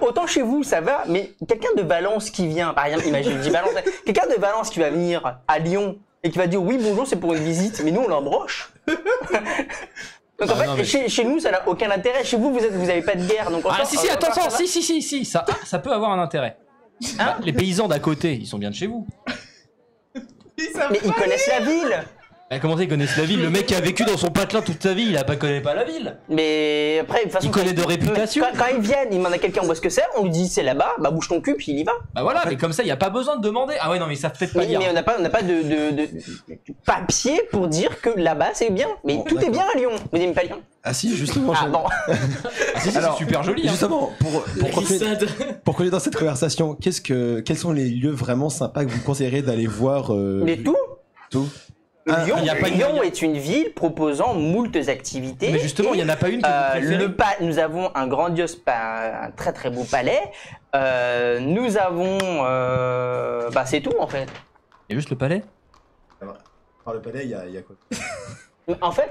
autant chez vous ça va, mais quelqu'un de Valence qui vient, par exemple, imagine, je dis Valence, quelqu'un de Valence qui va venir à Lyon et qui va dire oui bonjour c'est pour une visite, mais nous on l'embroche. Donc en fait, non, mais... chez nous ça n'a aucun intérêt. Chez vous vous avez pas de guerre, donc Ah si, attention, si, ça peut avoir un intérêt. Hein, Les paysans d'à côté, ils sont bien de chez vous. mais ils connaissent la ville. Bah, comment ça, ils connaissent la ville? Le mec qui a vécu dans son patelin toute sa vie, connaît pas la ville. Mais après, de toute façon, Il connaît de réputation. Quand ils viennent, ils demandent à quelqu'un où est-ce que c'est, on lui dit c'est là-bas, bah bouge ton cul puis il y va. Bah voilà, mais comme ça, il y a pas besoin de demander. Ah ouais, non, mais ça peut-être pas dire. Mais on n'a pas de papier pour dire que là-bas c'est bien. Mais Bon, tout est bien à Lyon. Vous n'aimez pas Lyon? Ah si, justement. Ah bon. Ah, si, Alors, c'est super joli. Hein. Justement, pour continuer dans cette conversation, quels sont les lieux vraiment sympas que vous conseillerez d'aller voir Mais tout. Lyon, y a pas Lyon est une ville proposant moultes activités. Mais justement, il y en a pas une que vous préférez. Nous avons un grandiose, un très très beau palais. Nous avons, bah c'est tout en fait. Il y a juste le palais. Par le palais, il y a quoi? En fait,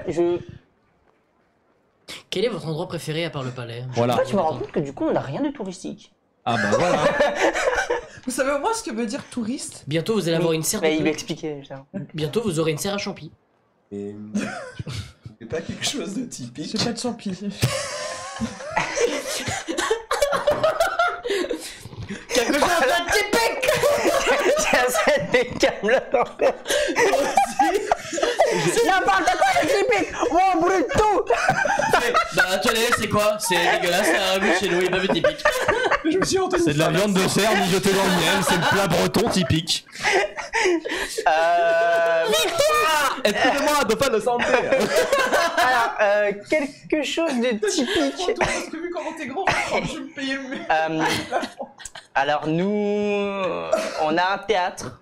Quel est votre endroit préféré à part le palais? Voilà. en fait, je me rends compte que du coup, on n'a rien de touristique. Ah bah voilà. Vous savez au moins ce que veut dire touriste? Bientôt vous allez avoir une serre Mais il de... m'expliquait ça. Bientôt vous aurez une serre à champi. Et... c'est pas quelque chose de typique. J'ai pas de champi. Quelque chose de typique. J'ai un set de Camelot en fait. N'importe quoi de typique. Oh brûle tout. Bah la toilette c'est quoi? C'est dégueulasse, c'est un but chez nous, il est pas typique. Je me suis entendu. C'est de la viande de cerf mijotée dans le miel, c'est le plat breton typique. Excusez-moi, de pas le santé. Alors, quelque chose de typique. Parce que vu comment t'es grand, je vais me payer le mieux. Alors nous, on a un théâtre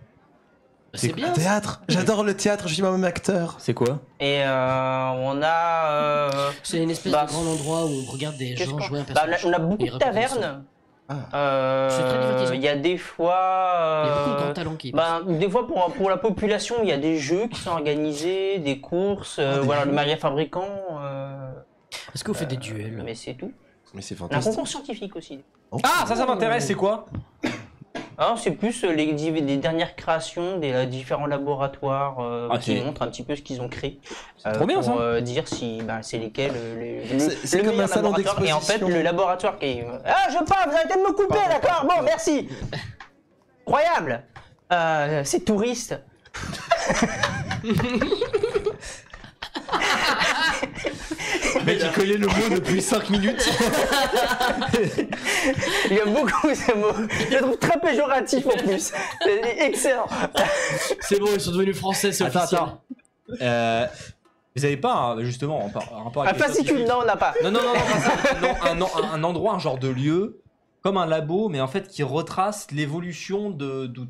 C'est bien. Théâtre. J'adore le théâtre. Je suis moi-même acteur. C'est quoi? et on a. C'est une espèce bah, de grand endroit où on regarde des qu'est-ce gens qu'on- jouer un bah, personnage. on a beaucoup Et de raconter une histoire. tavernes. C'est très divertissant. Il y a des fois. Il y a beaucoup de grands talents qui y passent. Des fois pour la population, il y a des jeux qui sont organisés, des courses, voilà, le Maria Fabricant. Est-ce que vous faites des duels? Mais c'est tout. Mais c'est Un fantastique. concours scientifique aussi. Ah, ça m'intéresse, c'est quoi? Alors, c'est plus les dernières créations des différents laboratoires qui c'est- montrent un petit peu ce qu'ils ont créé. trop bien, pour, ça. dire si c'est lesquels C'est le comme meilleur un salon laboratoire. Et en fait, d'exposition. le laboratoire qui est... Ah, je pars, vous arrêtez de me couper, d'accord? Bon, merci. Incroyable. C'est touriste. Le mec, il connaît le mot depuis 5 minutes. Il y a beaucoup ce mot. Je le trouve très péjoratif en plus. C'est excellent. C'est bon, ils sont devenus français, c'est officiel. Vous avez pas, justement, un rapport Un avec les fascicule, scientifiques. non, on n'a pas. Non, pas ça. Non, un endroit, un genre de lieu, comme un labo, mais en fait qui retrace l'évolution de tout.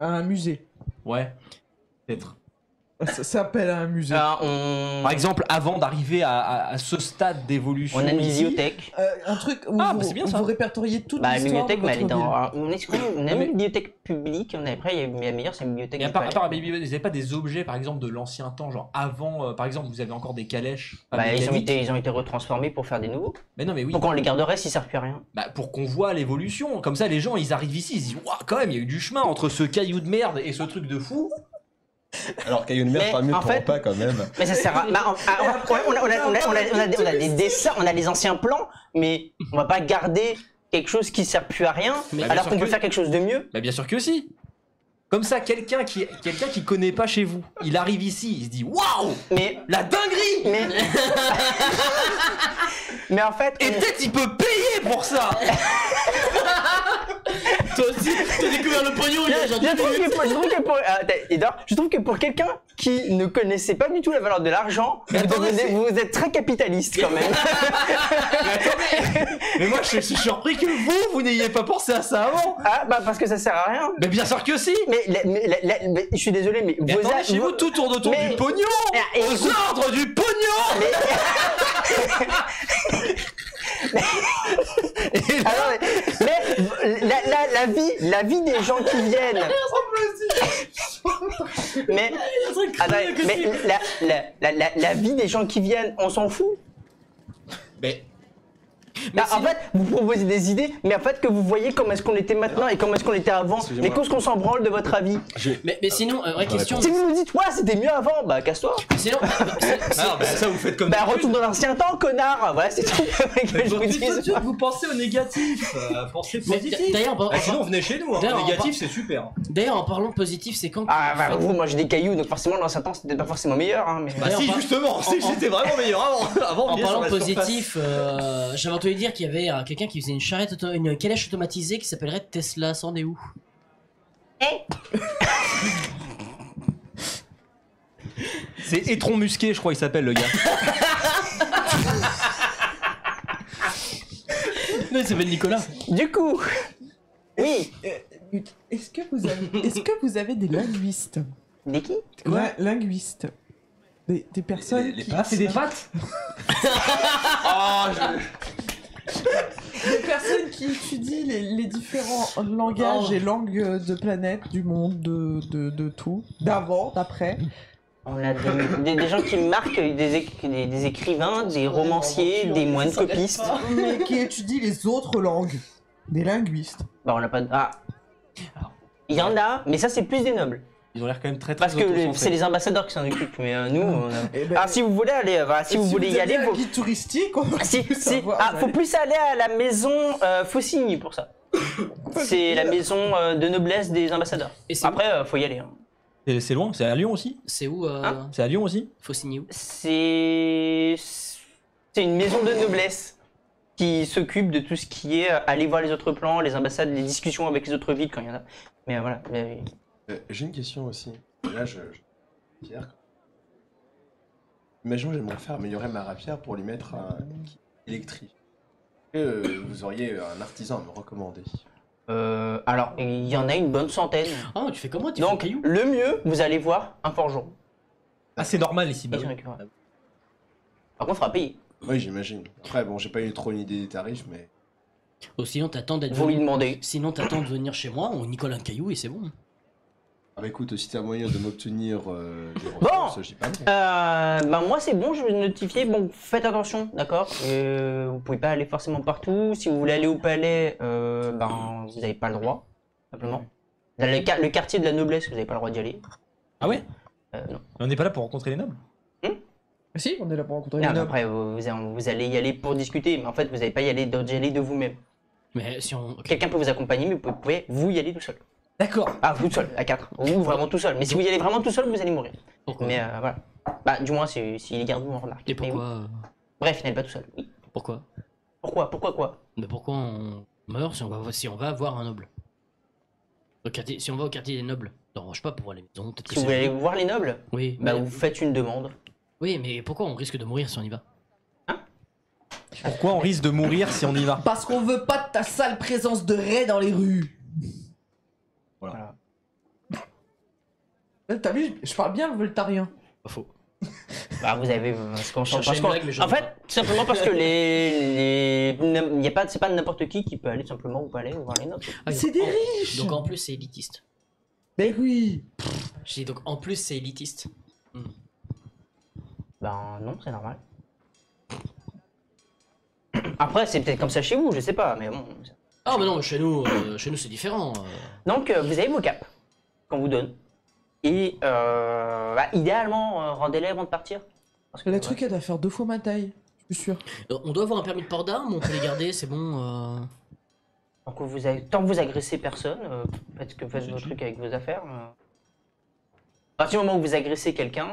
Un musée. Ouais, peut-être. Ça s'appelle un musée. On... Par exemple, avant d'arriver à ce stade d'évolution. on a une ici- bibliothèque. Un truc où Ah, vous, bah c'est bien où ça. vous répertoriez toute Bah, la l'histoire de bibliothèque, mais elle est votre dans. ville. On a une bibliothèque publique, après, il y a la meilleure, c'est une bibliothèque. Et à part virtuelle. la bibliothèque, vous n'avez pas des objets, par exemple, de l'ancien temps, genre avant, par exemple, vous avez encore des calèches. pas Bah, mécaniques. ils ont été retransformés pour faire des nouveaux. Mais non, mais oui. Pourquoi on les garderait s'ils servent plus à rien? Bah, pour qu'on voit l'évolution. Comme ça, les gens, ils arrivent ici, ils se disent, waouh, quand même, il y a eu du chemin entre ce caillou de merde et ce truc de fou. Alors qu'il y a une merde, Mais, pas mieux en pour fait- pas quand même. Mais ça sert à. Bah, on a des dessins, on a des anciens plans, mais on va pas garder quelque chose qui sert plus à rien, Mais alors bien qu'on sûr peut que- faire quelque chose de mieux. Bah, bien sûr que si. Comme ça, quelqu'un qui connaît pas chez vous, il arrive ici, il se dit, waouh, Mais. la dinguerie. Mais. mais en fait. Et peut-être il peut payer pour ça. Toi aussi, t'as découvert le pognon il y a genre 10 minutes. Je trouve que pour quelqu'un qui ne connaissait pas du tout la valeur de l'argent, vous êtes très capitaliste quand même. Mais moi, je suis surpris que vous n'ayez pas pensé à ça avant. Ah bah parce que ça sert à rien. Mais bien sûr que si. Mais je suis désolé, mais Mais attendez, chez vous, tout tourne autour mais- du pognon. Et- Aux ordres du pognon. Et là, Alors, mais la vie des gens qui viennent. Mais, attendez, mais la vie des gens qui viennent, on s'en fout. mais Bah, en sinon- fait, vous proposez des idées, mais en fait que vous voyez comment est-ce qu'on était maintenant et comment est-ce qu'on était avant. Excusez-moi. Mais qu'est-ce qu'on s'en branle de votre avis? Mais sinon, vraie question. Si vous nous dites, ouais, c'était mieux avant, bah casse-toi. Sinon, non, bah, ça vous faites comme Bah d'habitude. retourne dans l'ancien temps, connard. Voilà, c'est tout que je vous dis. vous pensez au négatif, pensez mais d'ailleurs, sinon, venez chez nous. D'ailleurs, Négatif, c'est super. d'ailleurs, en parlant de positif, c'est quand Ah que bah vous faites- vous mangez des cailloux, donc forcément l'ancien temps c'était pas forcément meilleur. Hein, mais... Bah, si, justement, c'était vraiment meilleur avant. En parlant de positif, j'avais entendu dire qu'il y avait quelqu'un qui faisait une calèche automatisée qui s'appellerait Tesla, c'en est où? C'est Étron Musqué, je crois, il s'appelle le gars. Non, il s'appelle Nicolas. Du coup, oui. Est-ce que vous avez des linguistes? Des qui? Linguistes. Des personnes Les qui... pattes. des pattes. Des personnes qui étudient les différents langages et langues de planète, du monde, de tout. D'avant, d'après. On a des gens qui marquent des écrivains, des romanciers, des moines copistes. Mais qui étudient les autres langues. Des linguistes. Bah on n'a pas de... Ah. Il y en a, mais ça c'est plus des nobles. Ils ont l'air quand même très Parce que c'est les ambassadeurs qui s'en occupent, mais nous, on a... Eh ben, Ah, si vous voulez aller, si vous voulez y aller, un faut... guide touristique, on va Si, plus si. savoir, Ah, vous faut allez- plus aller à la maison Faucigny pour ça. C'est la maison de noblesse des ambassadeurs. Et c'est Après, faut y aller. Hein. C'est loin, c'est à Lyon aussi. C'est où Hein C'est à Lyon aussi. Faucigny où? C'est une maison de noblesse qui s'occupe de tout ce qui est aller voir les autres plans, les ambassades, les discussions avec les autres villes quand il y en a. Mais voilà. Mais... J'ai une question aussi. Là, Pierre. Imaginons, j'aimerais faire améliorer ma rapière pour lui mettre un électrique. Vous auriez un artisan à me recommander. alors, il y en a une bonne centaine. Ah, tu fais comment? Tu fais Donc, caillou? le mieux, vous allez voir un forgeron. Ah, c'est normal ici. Ils sont récupérés. Par contre, il faudra payer. Oui, j'imagine. Après, bon, j'ai pas eu trop une idée des tarifs, mais. Ou sinon t'attends d'être Vous lui venu... demandez. Sinon t'attends de venir chez moi, on Nicolas un caillou et c'est bon. Ah bah écoute, si t'as moyen de m'obtenir des Bon. ressources, je dis pas non. Bah moi c'est bon, je vais notifier. Bon, faites attention, d'accord. Vous pouvez pas aller forcément partout. Si vous voulez aller au palais, ben vous n'avez pas le droit, simplement. Dans le quartier de la noblesse, vous n'avez pas le droit d'y aller. Ah ouais. Non. On n'est pas là pour rencontrer les nobles. Si, on est là pour rencontrer Non, les mais nobles. après vous allez y aller pour discuter, mais en fait vous n'allez pas y aller de vous-même. Mais si on... ok. Quelqu'un peut vous accompagner, mais vous pouvez vous y aller tout seul. D'accord. Ah, vous tout seul, à 4. Ou vraiment tout seul. Mais si vous y allez vraiment tout seul, vous allez mourir. Pourquoi? Mais voilà. Bah, du moins, si les gardes vous en remarquent. Et Mais pourquoi oui. Bref, il n'allez pas tout seul. Oui. Pourquoi? Pourquoi quoi? Mais pourquoi on meurt si on va voir un noble? Si on va au quartier des nobles, non, je sais pas pour voir les maisons, peut-être que Si vous voulez aller voir les nobles, Oui, bah, mais... vous faites une demande. oui, mais pourquoi on risque de mourir si on y va? Pourquoi on risque de mourir si on y va? Parce qu'on veut pas de ta sale présence de raie dans les rues. Voilà. T'as vu, je parle bien le voltarien. Pas faux. Bah, vous avez. Cherchez une blague, mais j'en En ai fait, pas. tout simplement parce que c'est pas n'importe qui peut aller simplement ou pas aller voir les nobles. Ah, C'est donc, des riches. Donc en plus c'est élitiste. Mais oui. Je dis donc en plus c'est élitiste. Ben non, c'est normal. Après, c'est peut-être comme ça chez vous, je sais pas, mais bon. Ah mais non, chez nous c'est différent. Donc, vous avez vos capes qu'on vous donne. Et bah, idéalement, rendez-les avant de partir. Parce que Le truc, elle doit faire 2 fois ma taille. Je suis sûr. On doit avoir un permis de port d'armes, on peut les garder, c'est bon. Donc, tant que vous agressez personne, faites vos trucs avec vos affaires. À partir du moment où vous agressez quelqu'un,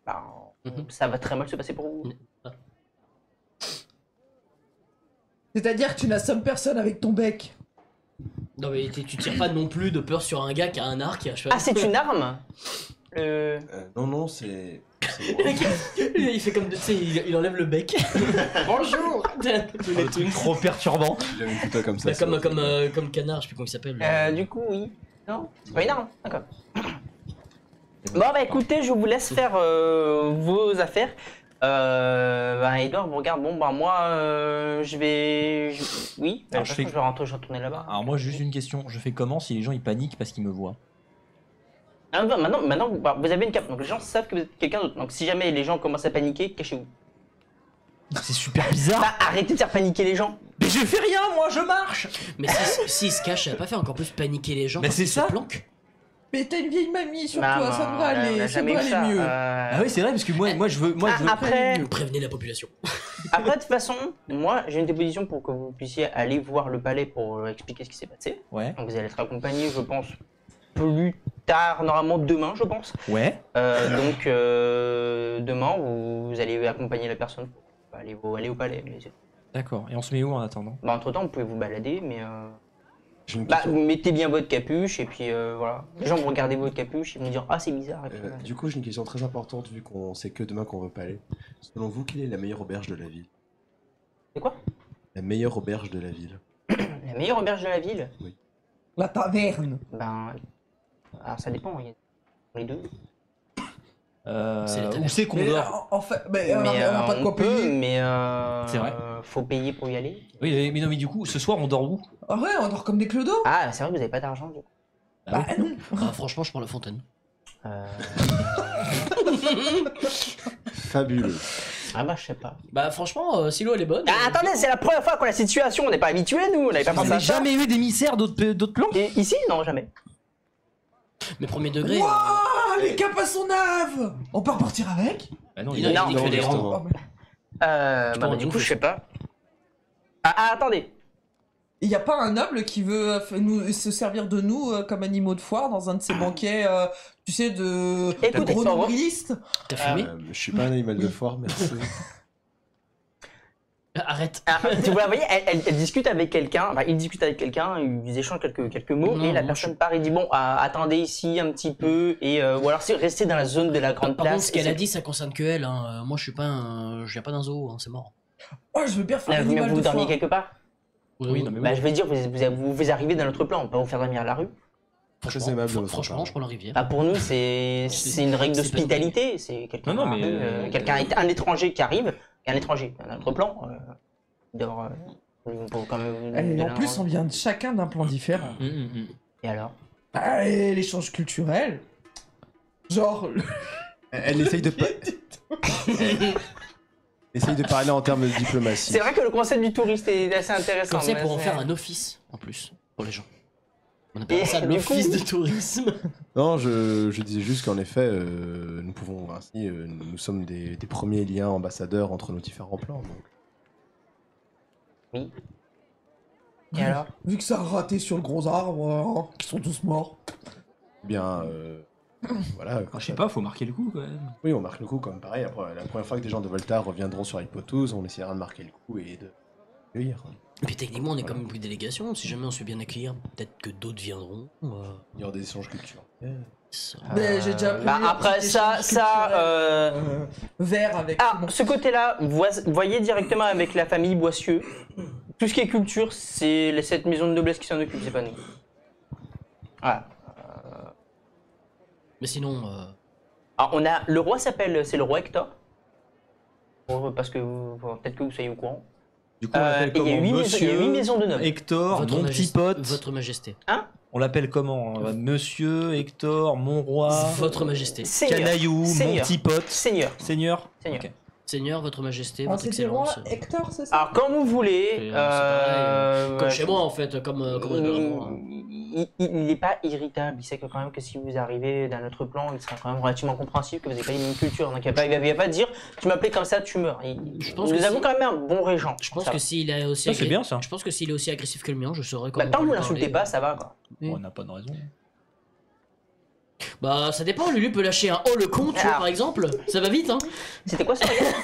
bah, ça va très mal se passer pour vous. C'est-à-dire que tu n'assommes personne avec ton bec. Non mais tu tires pas non plus de peur sur un gars qui a un arc et un cheval. Ah, c'est une arme Non, c'est. Il fait comme tu sais, il enlève le bec. Bonjour. Tous les trucs. Trop perturbant. J'avais vu toi comme ça. Bah, comme le canard, je sais plus comment il s'appelle. Du coup, oui. Non, c'est pas une arme, d'accord. Bon, bah écoutez, je vous laisse faire vos affaires. Bah, Edouard vous regarde, bon, bah moi, je vais. Oui, bah, Alors, de toute façon, je vais retourner là-bas. Alors moi, juste une question. Je fais comment si les gens ils paniquent parce qu'ils me voient? Ah, bah, maintenant bah, vous avez une cape, donc les gens savent que vous êtes quelqu'un d'autre. Donc si jamais les gens commencent à paniquer, cachez-vous. C'est super bizarre. Bah, arrêtez de faire paniquer les gens. Mais je fais rien, moi, je marche. Mais s'il se cache, ça va pas faire encore plus paniquer les gens. Mais parce c'est qu'ils ça. se planquent. Mais t'as une vieille mamie sur Bah, toi, ça devrait on a aller, ça jamais devrait eu ça. aller mieux. Ah oui, c'est vrai parce que moi je veux. Après, Prévenez la population. après, de toute façon, moi j'ai une déposition pour que vous puissiez aller voir le palais pour expliquer ce qui s'est passé. Ouais. Donc vous allez être accompagné, je pense, plus tard, normalement demain, je pense. Ouais. Donc demain, vous allez accompagner la personne pour aller au palais. Mais D'accord. Et on se met où en attendant? bah, entre temps, vous pouvez vous balader, mais J'ai une bah, question. vous mettez bien votre capuche et puis voilà. Les gens vont regarder votre capuche et vont dire ah c'est bizarre. Et puis, Du coup, j'ai une question très importante vu qu'on sait que demain qu'on veut pas aller. Selon vous, quelle est la meilleure auberge de la ville? C'est quoi? La meilleure auberge de la ville. La meilleure auberge de la ville? La taverne. Ben, alors ça dépend. Il y a les deux. C'est les Où c'est qu'on Mais dort? en fait, mais, on n'a pas de on quoi peut, payer. mais C'est vrai. faut payer pour y aller. Oui, mais non, mais du coup, ce soir on dort où? Ah ouais, on dort comme des clodos. Ah, c'est vrai que vous avez pas d'argent. Du coup. Bah non. Ah, franchement, je prends la fontaine. Euh, Fabuleux. Ah bah je sais pas. Bah franchement, Silo elle est bonne. Ah, attendez, c'est la première fois qu'on a la situation. On n'est pas habitués nous. On n'avait pas Vous pensé à n'avez ça. jamais eu d'émissaire d'autres plans? Et ici, non jamais. Mais premier degré. Wouah, les capes à son ave. On peut repartir avec. Bah non, Il il a Non, dit que des justement. rangs. Oh, mais Bah, prends du un coup, ouf, je sais pas. Ah, attendez. il y a pas un noble qui veut se servir de nous comme animaux de foire dans un de ses banquets, tu sais, de Écoutez, gros au revoir. nombrilistes. T'as fumé Je suis pas un animal de foire, merci. Arrête. Ah, vous la voyez, elle discute avec quelqu'un, enfin, il discute avec quelqu'un, ils échangent quelques mots, Non, et la moi, personne part et dit bon, attendez ici un petit peu, et ou alors c'est rester dans la zone de la grande Par contre, place. ce qu'elle et a dit, ça concerne que elle. Hein. Moi, je viens pas d'un zoo, hein, c'est mort. Oh, je veux bien faire Là, l'animal vous de dormiez foire. quelque part. Oui, non, mais Bah, oui. je veux dire, vous arrivez dans notre plan, on va pas vous faire dormir à la rue. Très aimable de votre Franchement, part. je prends la rivière. Bah, pour nous, c'est une règle C'est d'hospitalité, c'est quelqu'un Non, non, dans la mais, rue, un étranger qui arrive, un étranger, dans notre plan, dehors, faut quand même vous Et donner en plus, un- on vient chacun d'un plan différent. Et alors? Ah, et l'échange culturel. Genre, Elle essaye de essaye de parler en termes de diplomatie. C'est vrai que le concept du touriste est assez intéressant. Conseil mais pour en c'est- faire un office, en plus, pour les gens. On appelle Et ça du l'office coup- de tourisme. Non, je disais juste qu'en effet, nous pouvons ainsi, nous sommes des premiers liens ambassadeurs entre nos différents plans. Donc. Oui. Et alors? Vu que ça a raté sur le gros arbre, qui sont tous morts. Bien, voilà. Je sais pas, faut marquer le coup quand même. Oui, on marque le coup comme pareil. Après, la première fois que des gens de Volta reviendront sur Hypothose, on essaiera de marquer le coup et de accueillir. Et puis techniquement, on est comme une délégation. Si jamais on se fait bien accueillir, peut-être que d'autres viendront. Il y aura des échanges culturels. Ça. Mais j'ai déjà Bah, après ça, vert avec. Ah, Simon. ce côté-là, voyez directement avec la famille Boissieux. Tout ce qui est culture, c'est cette maison de noblesse qui s'en occupe, c'est pas nous. Voilà. Mais sinon, Alors, on a le roi c'est le roi Hector. Parce que peut-être que vous soyez au courant. Du coup, on l'appelle et il y a comment? 8 Monsieur maisons de nobles. Hector, votre mon petit pote. Votre Majesté. On l'appelle comment? Monsieur Hector, mon roi. Votre Majesté. Seigneur. Canaillou, mon Seigneur. petit pote. Seigneur. Seigneur. Seigneur. Ok. Seigneur, Votre Majesté, Ah, Votre c'était le roi Excellence. Hector, c'est ça? Alors, quand vous voulez. C'est pareil, comme ouais, chez moi en fait, comme moi. il n'est pas irritable. Il sait que quand même que si vous arrivez d'un autre plan, il sera quand même relativement compréhensif que vous n'avez pas une même culture. Donc il va pas dire tu m'appelais comme ça, tu meurs. Je pense Nous que avons si- quand même un bon régent. Je pense Ça que va. s'il est aussi Ça, c'est bien, ça. Je pense que s'il est aussi agressif que le mien, je saurais comment. Bah, tant que lui vous l'insultez parler. pas, ça va quoi. On n'a pas de raison. Bah ça dépend, Lulu peut lâcher un oh le con, tu vois Ah. par exemple. Ça va vite hein. C'était quoi ça regarde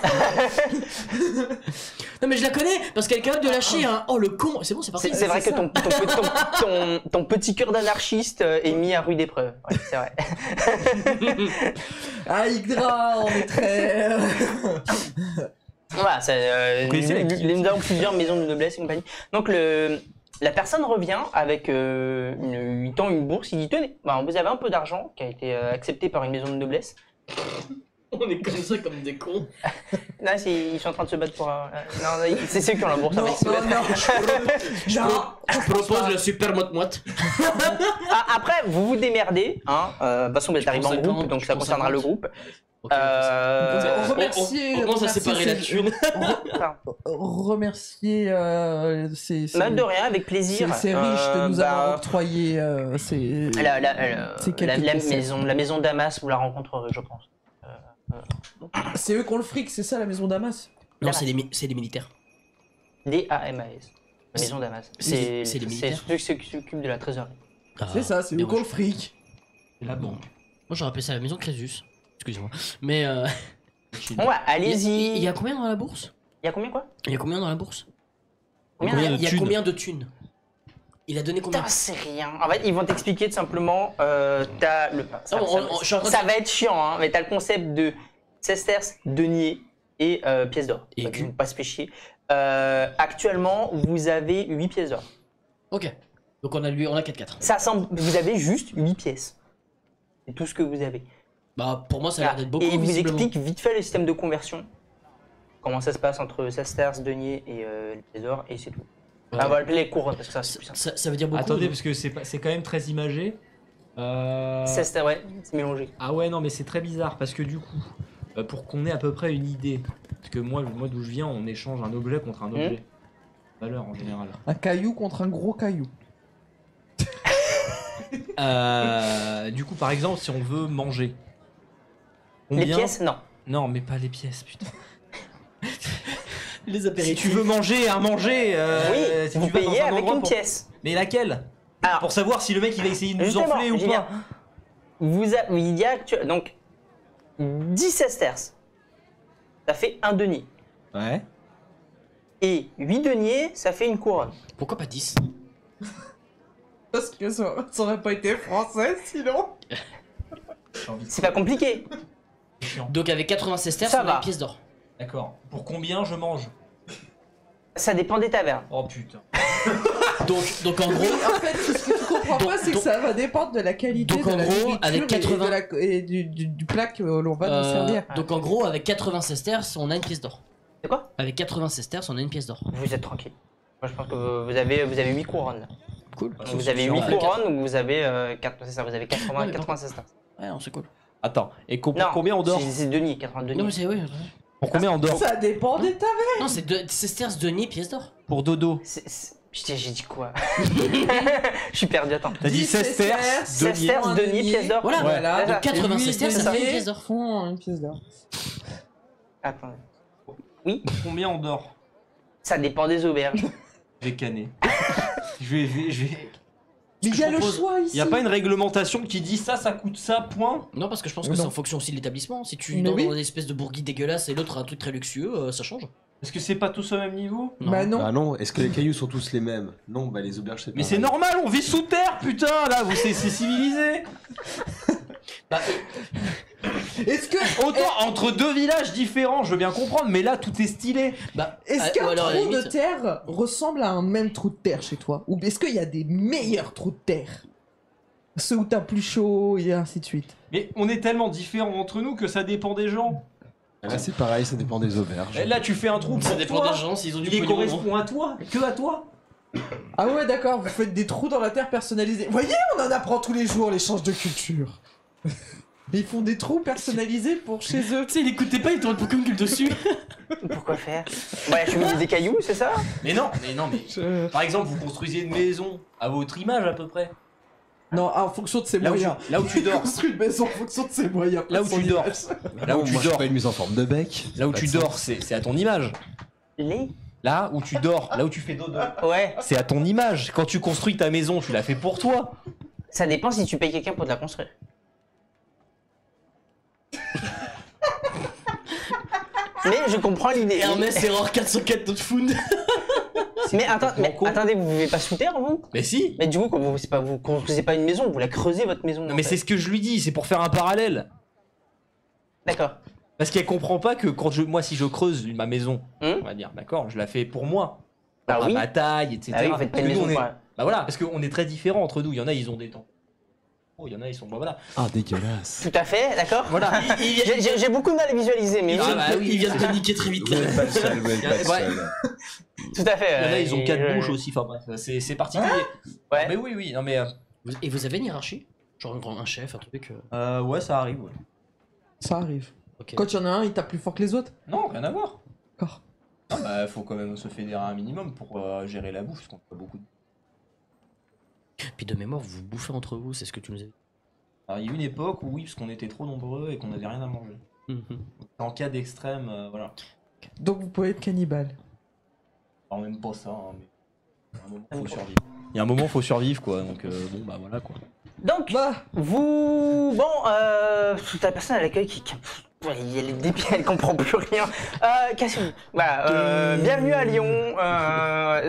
Non mais je la connais parce qu'elle est capable de lâcher un oh le con. C'est bon, c'est parti. C'est vrai c'est que ça. ton petit cœur d'anarchiste est mis à rude épreuve. Ouais, c'est vrai. Ah, Yggdra, on est très. Voilà, Vous connaissez l'activité. nous avons plusieurs maisons de noblesse et compagnie. Donc la personne revient avec il tend une bourse, il dit tenez, bah, vous avez un peu d'argent qui a été accepté par une maison de noblesse. On est comme ça comme des cons. Là, ils sont en train de se battre pour. Non, c'est ceux qui ont la bourse. Non, avec se battre. non. Je propose le super moite-moite. Ah, après, vous vous démerdez. Hein, de toute façon, vous êtes arrivé en 50, groupe, donc ça je concernera le 50. groupe. Ok, On remercie. on commence à séparer la thune. Remercier ces Mal de rien, avec plaisir. riches de nous avoir octroyé ces. C'est quelques pièces. La maison Damas, vous la rencontrerez, je pense. C'est eux qui ont le fric, c'est ça la maison Damas? Non, c'est les militaires. D-A-M-A-S. La maison Damas. C'est les militaires. ceux qui s'occupent de la trésorerie. C'est ça, c'est eux bien qui ont le fric. C'est là bon. Moi j'aurais appelé ça la maison Crésus. Excusez-moi. Mais Bon, ouais, allez-y. il y a combien dans la bourse? Il y a combien quoi? Il y a combien dans la bourse? Combien de Il y a thunes combien de thunes? Il a donné combien? Putain, c'est rien. En fait, ils vont t'expliquer tout simplement. T'as le. Ça, Ah, je suis en train de- ça va être chiant, hein, mais t'as le concept de sesterces, deniers et pièces d'or. Et Donc, écus. faut pas se pécher. Actuellement, vous avez 8 pièces d'or. Ok. Donc on a 4-4. Ça semble. Vous avez juste 8 pièces. C'est tout ce que vous avez. Bah pour moi ça a l'air d'être beaucoup. Et il vous visiblement. explique vite fait le système de conversion. Comment ça se passe entre sesterces, deniers et les pièces d'or, et c'est tout. Ouais. On va appeler les couronnes parce que ça c'est plus simple. Ça veut dire beaucoup. Attendez, non parce que c'est quand même très imagé. Sesterces, ouais, c'est mélangé. Ah ouais, non, mais c'est très bizarre parce que du coup, pour qu'on ait à peu près une idée, parce que moi d'où je viens, on échange un objet contre un objet. Valeur en général. Un caillou contre un gros caillou. Du coup, par exemple, si on veut manger. Les pièces, non. Non, mais pas les pièces, putain. Les Si apéritifs. tu veux manger à manger, Oui, si vous tu vas dans payez un avec endroit une pour- pièce. Mais laquelle? Alors, Pour savoir si le mec il va essayer de nous justement, enfler ou j'y pas. viens. Il y a donc 10 sesterces. Ça fait un denier. Ouais. Et 8 deniers, ça fait une couronne. Pourquoi pas 10? Parce que ça aurait pas été français sinon. C'est pas compliqué. Chiant. Donc avec 80 sesterces, Ça on a va. une pièce d'or. D'accord. Pour combien je mange? Ça dépend des tavernes. Oh putain. Donc en gros, En fait, ce que tu comprends Donc- pas, c'est que donc- ça va dépendre de la qualité donc de en la gros, nourriture avec 80 et du plat que l'on va nous servir. donc en gros avec 80 sesterces, on a une pièce d'or. C'est quoi? Avec 80 sesterces, on a une pièce d'or. Vous êtes tranquille. Moi, je pense que vous avez 8 couronnes. Cool. Donc, vous avez 8 Avec couronnes ou vous avez 4, c'est ça, vous avez 80, Ouais, mais 80 sesterces. Ouais, non, c'est cool. Attends. Et pour Non, combien on dort? c'est deniers, 80 Non deniers. mais c'est oui. Pour combien on dort? Ça dépend des tavernes. Non, c'est sesterces, deniers, pièce d'or. Pour dodo. Putain, j'ai dit quoi? Je suis perdu, attends. T'as dit 10 sesterces, Sesterces, un deniers, pièces d'or. Voilà. Voilà. Donc 80 Et huit sesterces, ça deniers fait une pièce d'or. font une pièce d'or. Attends. Combien on dort? Ça dépend des auberges. J'ai canné. Je vais. Mais il y a le propose- choix ici. Il y a pas une réglementation qui dit ça coûte ça, point. Non, parce que je pense que Non. c'est en fonction aussi de l'établissement. Si tu es Mais dans oui. une espèce de bourgade dégueulasse et l'autre a un truc très luxueux, ça change. Est-ce que c'est pas tous au même niveau? Bah non. Bah non, est-ce que les cailloux sont tous les mêmes? Non, bah les auberges c'est Mais pareil. c'est normal, on vit sous terre, putain, là, c'est civilisé. Bah, Est-ce que Autant entre deux villages différents, je veux bien comprendre, mais là tout est stylé. bah, est-ce ou qu'un alors, à la trou de limite- terre ressemble à un même trou de terre chez toi? Ou est-ce qu'il y a des meilleurs trous de terre? Ceux où t'as plus chaud et ainsi de suite. Mais on est tellement différents entre nous que ça dépend des gens. Là c'est pareil, ça dépend des auberges. Et là tu fais un trou Ça pour dépend toi, des gens, s'ils ont du il pognon. correspond à toi, que à toi. Ah ouais d'accord, vous faites des trous dans la terre personnalisés. Vous voyez, on en apprend tous les jours l'échange de culture. Ils font des trous personnalisés pour chez eux. Tu sais, il écoutait pas, il tourne Pokémon Cube dessus. Pourquoi faire? Ouais, je mets des cailloux, c'est ça? Mais non. Par exemple, vous construisez une maison à votre image à peu près. Non, en fonction de ses moyens. Là où tu dors. Construit une maison en fonction de ses moyens. pas Là de où son tu dors. image. Là où Non, tu moi, je dors. fais une mise en forme de bec. Là où Pas tu de dors, sens. c'est à ton image. Les? Là où tu dors, là où tu fais dodo, Ouais, c'est à ton image. Quand tu construis ta maison, tu la fais pour toi. ça dépend si tu payes quelqu'un pour te la construire. Mais je comprends l'idée. Hermès, erreur 404 not found. Mais Banco. attendez, vous vivez pas sous terre, vous? Mais si. Mais du coup, quand vous construisez pas une maison, vous la creusez votre maison. Non en mais fait. c'est ce que je lui dis, c'est pour faire un parallèle. D'accord. Parce qu'elle comprend pas que moi si je creuse ma maison, Hum on va dire, d'accord, je la fais pour moi. Bah À oui. ma taille, etc. Ah oui, vous faites pas Parce une que nous, maison. on est... quoi. Bah voilà, parce qu'on est très différents entre nous. Il y en a, ils ont des temps. Oh, il y en a, ils sont. Bah voilà. Ah dégueulasse. Tout à fait, d'accord. Voilà. J'ai beaucoup de mal à visualiser, mais Ah oui, bah oui. Il vient de paniquer très vite. Vous n'êtes pas le seul, vous n'êtes pas le Ouais. seul. tout à fait. Il y en a, ils ont et 4 je- bouches aussi. Enfin bref, c'est particulier. Ouais. Mais oui, non mais. Et vous avez une hiérarchie? Genre un chef, un truc. Ouais, ça arrive, ouais. Ça arrive. Ok. Quand il y en a un, il tape plus fort que les autres. Non, rien à voir. D'accord. Non, bah faut quand même se fédérer un minimum pour gérer la bouffe, parce qu'on fait pas beaucoup de. Puis de mémoire, vous bouffez entre vous, c'est ce que tu nous as dit. Alors, il y a eu une époque où oui, parce qu'on était trop nombreux et qu'on avait rien à manger. En cas d'extrême, voilà. Donc vous pouvez être cannibale. Alors même pas ça, hein, mais à un moment faut survivre. Il y a un moment faut survivre quoi, donc bon bah voilà quoi. Donc, Bah, vous. Bon, la personne à l'accueil qui. Elle est débile, elle comprend plus rien. Cassez-vous. Voilà, bienvenue à Lyon.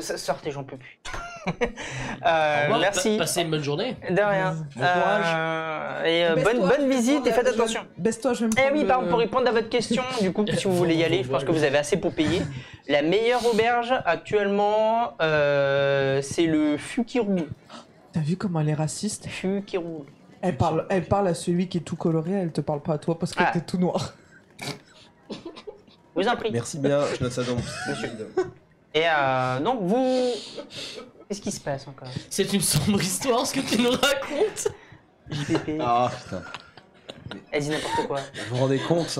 Sortez, j'en peux plus. Merci. Passez une bonne journée. De rien. Bon courage. Et baisse-toi, bonne je vais visite prendre et faites la- je vais- attention. Baisse-toi, je vais me Eh prendre oui, le- pardon, pour répondre à votre question, du coup, si vous voulez y aller, je pense que vous avez assez pour payer. La meilleure auberge actuellement, c'est le Fukiru. T'as vu comment elle est raciste? Fukiru. Elle parle à celui qui est tout coloré, elle te parle pas à toi parce que Ah. t'es tout noir. Vous en prie. Merci bien, je note ça dans mon Monsieur. Et donc, vous. Qu'est-ce qui se passe encore? C'est une sombre histoire ce que tu nous racontes. JPP. Ah putain. Elle dit n'importe quoi. Vous vous rendez compte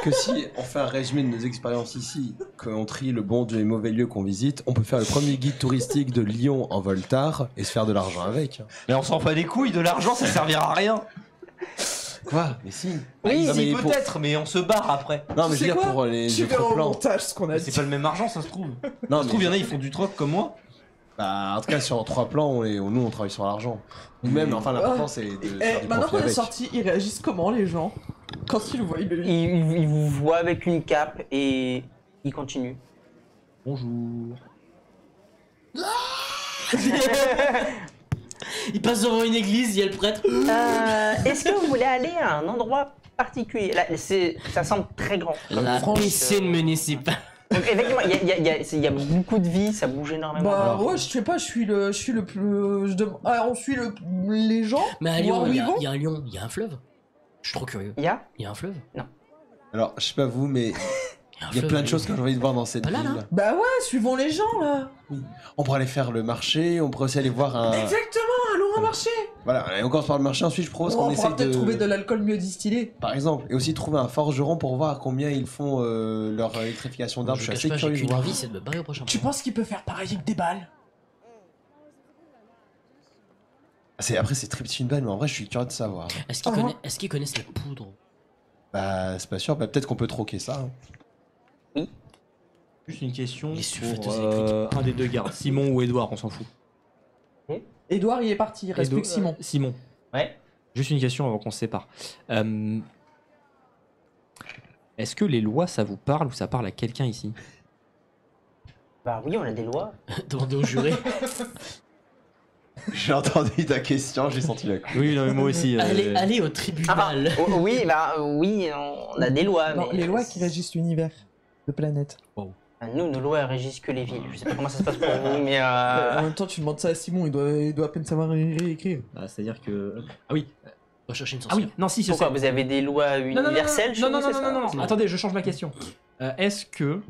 que si on fait un résumé de nos expériences ici, qu'on trie le bon Dieu et le mauvais lieu qu'on visite, on peut faire le premier guide touristique de Lyon en Voltard et se faire de l'argent avec. Mais on s'en bat des couilles, de l'argent ça servira à rien. Quoi? Mais si. Oui, Non, Si mais pour- peut-être, mais on se barre après. Non mais Tu je veux sais dire quoi pour les Tu verras autres au plans. montage ce qu'on a Mais dit. c'est pas le même argent ça se trouve. Non Ça se trouve, il y en a mais ils font du troc comme moi. bah, en tout cas sur 3 plans, nous on travaille sur l'argent. Ou même, enfin l'important c'est de faire du Maintenant profit qu'on est avec. sorti, ils réagissent comment les gens? Quand ils le voient, Il vous voit avec une cape et il continue. Bonjour. Il passe devant une église, il y a le prêtre. Est-ce que vous voulez aller à un endroit particulier? Là, ça semble très grand. La France, piscine municipale. Donc, effectivement, il y a beaucoup de vie, ça bouge énormément. Bah ouais, je sais pas, je suis le plus. On suit les gens. Mais à voir Lyon, où il y, ils vont. il y a un lion, il y a un fleuve. Je suis trop curieux. Il y a? Il y a un fleuve. Alors je sais pas vous mais Il y a, un il y a fleuve plein à de Lyon. choses que j'ai envie de voir dans cette Pas là, ville. là. Bah ouais, suivons les gens là. On pourrait aller faire le marché, on pourrait aussi aller voir un... Exactement, allons au marché. Voilà, et on commence par le marché, ensuite je propose Oh, qu'on on pourra essaye peut-être de... trouver de l'alcool mieux distillé. Par exemple, et aussi trouver un forgeron pour voir à combien ils font leur électrification d'arbres. Je Je ne suis cache assez pas, j'ai curieux de qu'une voir. envie, c'est de me barrer au prochain Tu point. penses qu'il peut faire pareil avec des balles? Après c'est très une balle, mais en vrai je suis curieux de savoir. Est-ce qu'ils Ah. est-ce qu'ils connaissent la poudre? Bah c'est pas sûr, bah, peut-être qu'on peut troquer ça. Hein. Juste une question Les pour sulfateuses électriques. un des deux gardes, Simon ou Edouard, on s'en fout. Edouard, il est parti, il reste plus que Simon. Simon, Ouais. juste une question avant qu'on se sépare. Est-ce que les lois, ça vous parle ou ça parle à quelqu'un ici? Bah oui, on a des lois. Demandez au juré. J'ai entendu ta question, j'ai senti la coupe. Oui, non, mais moi aussi. Allez au Ah, tribunal. oui, oui, on a des lois, Non, mais... les lois qui régissent l'univers de planète. Nous, nos lois elles régissent que les villes. Je sais pas comment ça se passe pour vous, mais... En même temps, tu demandes ça à Simon, il doit à peine savoir écrire. Bah, c'est-à-dire que. Ah oui. On va chercher une Ah sorcière. oui, non, si, je Pourquoi sais. vous avez des lois universelles chez non, vous, non, c'est non, ça non, non, attendez, je change ma question. Est-ce que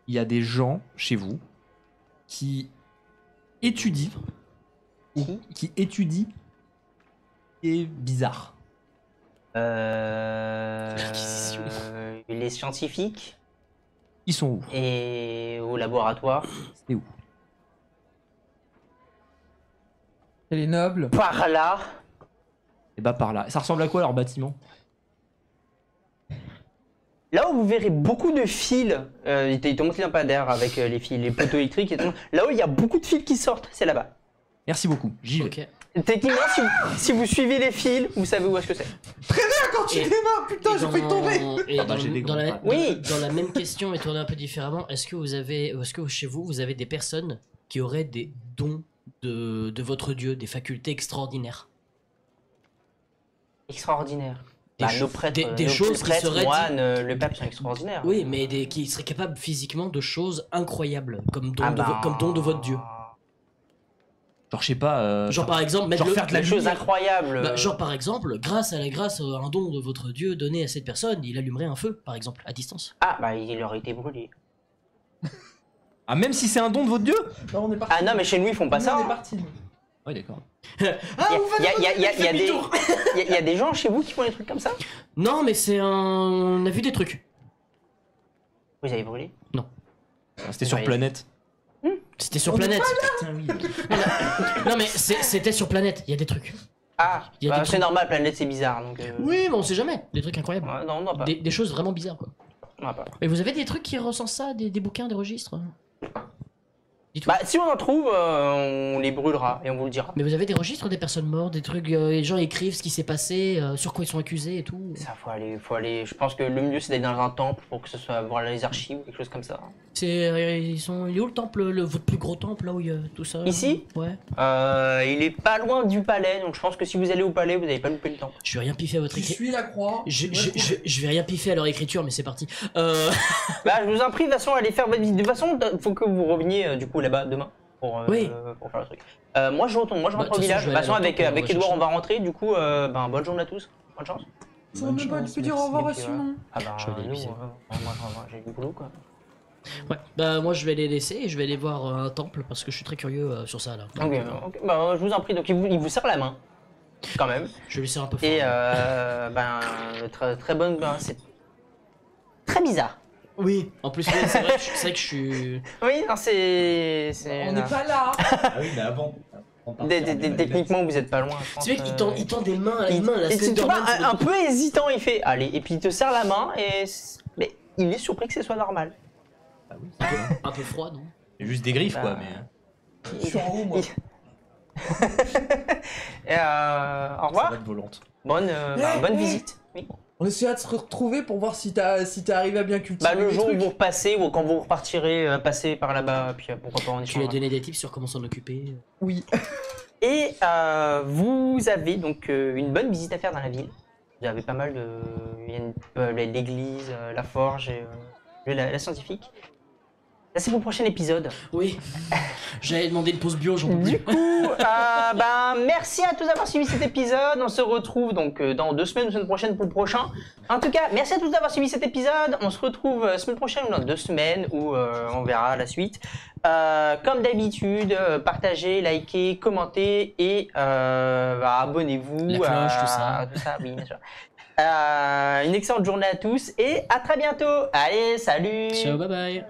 il y a des gens chez vous qui étudient ou qui étudient et bizarre? L'acquisition. Les scientifiques Ils sont où? et au laboratoire. C'est où? Et les nobles. Par là. Et bah par là. Ça ressemble à quoi leur bâtiment? Là où vous verrez beaucoup de fils, ils te montrent les lampadaires avec les fils, les poteaux électriques et tout. Là où il y a beaucoup de fils qui sortent, c'est là-bas. Merci beaucoup. J'y vais. Ok. Techniquement, si vous suivez les fils, vous savez où est-ce que c'est. Quand tu Et- démarres, putain, j'ai fait tomber. Et Ah bah, j'ai des dans, gros la, pattes. Oui. dans la même question et tournée un peu différemment, est-ce que chez vous, vous avez des personnes qui auraient des dons de votre dieu, des facultés extraordinaires? Extraordinaire. Des Bah, cho- nos prêtres, des nos choses qui prêtres, seraient moines, le pape sont extraordinaires. Oui, mais qui seraient capables physiquement de choses incroyables, comme don, Ah comme don de votre dieu. Genre, je sais pas. Genre par exemple, mettre genre faire de la Des choses lumière. incroyables. Bah, genre par exemple, grâce à un don de votre dieu donné à cette personne, il allumerait un feu, par exemple, à distance. Ah, bah il aurait été brûlé. Ah, même si c'est un don de votre dieu? Non, on est parti. Ah non, mais chez nous, ils font pas Nous, ça. On est hein. parti. nous. Ouais, d'accord. Il y a des gens chez vous qui font des trucs comme ça? Non, mais on a vu des trucs. Vous avez brûlé? C'était sur Ouais. Planète. C'était sur On est Planète. Putain, oui. Non mais c'était sur Planète, il y a des trucs. Ah, Il y a bah, des c'est trucs. normal, planète c'est bizarre. Donc, Oui, mais on sait jamais. Des trucs incroyables. ouais, non, non, pas. Des choses vraiment bizarres, quoi. Non, pas. Et vous avez des trucs qui recensent ça, des bouquins, des registres? Bah, si on en trouve, on les brûlera et on vous le dira. Mais vous avez des registres des personnes mortes, des trucs, les gens écrivent ce qui s'est passé, sur quoi ils sont accusés et tout. Ça, faut aller. Je pense que le mieux c'est d'aller dans un temple pour que ce soit voir les archives ou quelque chose comme ça. Il est où le temple, votre plus gros temple, là où il y a tout ça? Ici? Ouais. Il est pas loin du palais, donc je pense que si vous allez au palais, vous n'allez pas louper le temple. Je vais rien piffer à votre Tu écriture. suis la croix. Je vais rien piffer à leur écriture, mais c'est parti. Bah, je vous en prie, de toute façon, allez faire votre visite. De toute façon, faut que vous reveniez du coup là-bas demain pour faire le truc. Moi, je retourne, Bah, rentre de au toute village. façon, De toute façon, je vais aller avec à la Edouard, recherche. on va rentrer. Du coup, bonne journée à tous. Bonne chance. Ça va même pas lui dire au revoir à Simon. Ah bah, Je vais aller nous, pisser. moi, j'ai du boulot quoi. Ouais. Bah moi je vais les laisser et je vais aller voir un temple parce que je suis très curieux sur ça là. Donc, Ok, bah, je vous en prie. Donc, il vous serre la main, quand même. je vais lui serrer un peu fort. Et très bonne. C'est très bizarre. Oui. En plus, oui, c'est vrai que je suis. Oui, non, c'est. On n'est pas là. Ah oui, mais avant. Techniquement, vous êtes pas loin. je pense, C'est vrai qu'il tend des mains, les il- mains, la et tu vois, Slenderman, un peu hésitant, il fait allez, et puis il te serre la main et mais il est surpris que ce soit normal. Ah oui, un peu froid, non? c'est juste des griffes, quoi, Bah. mais. Je suis en haut, moi. Et au Ça revoir, va être volante. bonne visite. Oui. On essaiera de se retrouver pour voir si t'es arrivé à bien cultiver Bah le les jour où trucs. vous repassez ou quand vous repartirez, passez par là-bas, puis pourquoi pas en Tu lui as échange. donné des tips sur comment s'en occuper. Oui. Et vous avez donc une bonne visite à faire dans la ville. Vous avez pas mal de, il y a l'église, la forge et la scientifique. Là, c'est pour le prochain épisode. Oui. J'avais demandé une pause bio, j'en peux Du plus. coup, merci à tous d'avoir suivi cet épisode. On se retrouve donc dans 2 semaines ou semaine prochaine pour le prochain. En tout cas, merci à tous d'avoir suivi cet épisode. On se retrouve semaine prochaine ou dans 2 semaines où on verra la suite. Comme d'habitude, partagez, likez, commentez et abonnez-vous. La cloche, tout ça. Tout ça, oui, bien sûr. Une excellente journée à tous et à très bientôt. Allez, salut. Ciao, bye bye.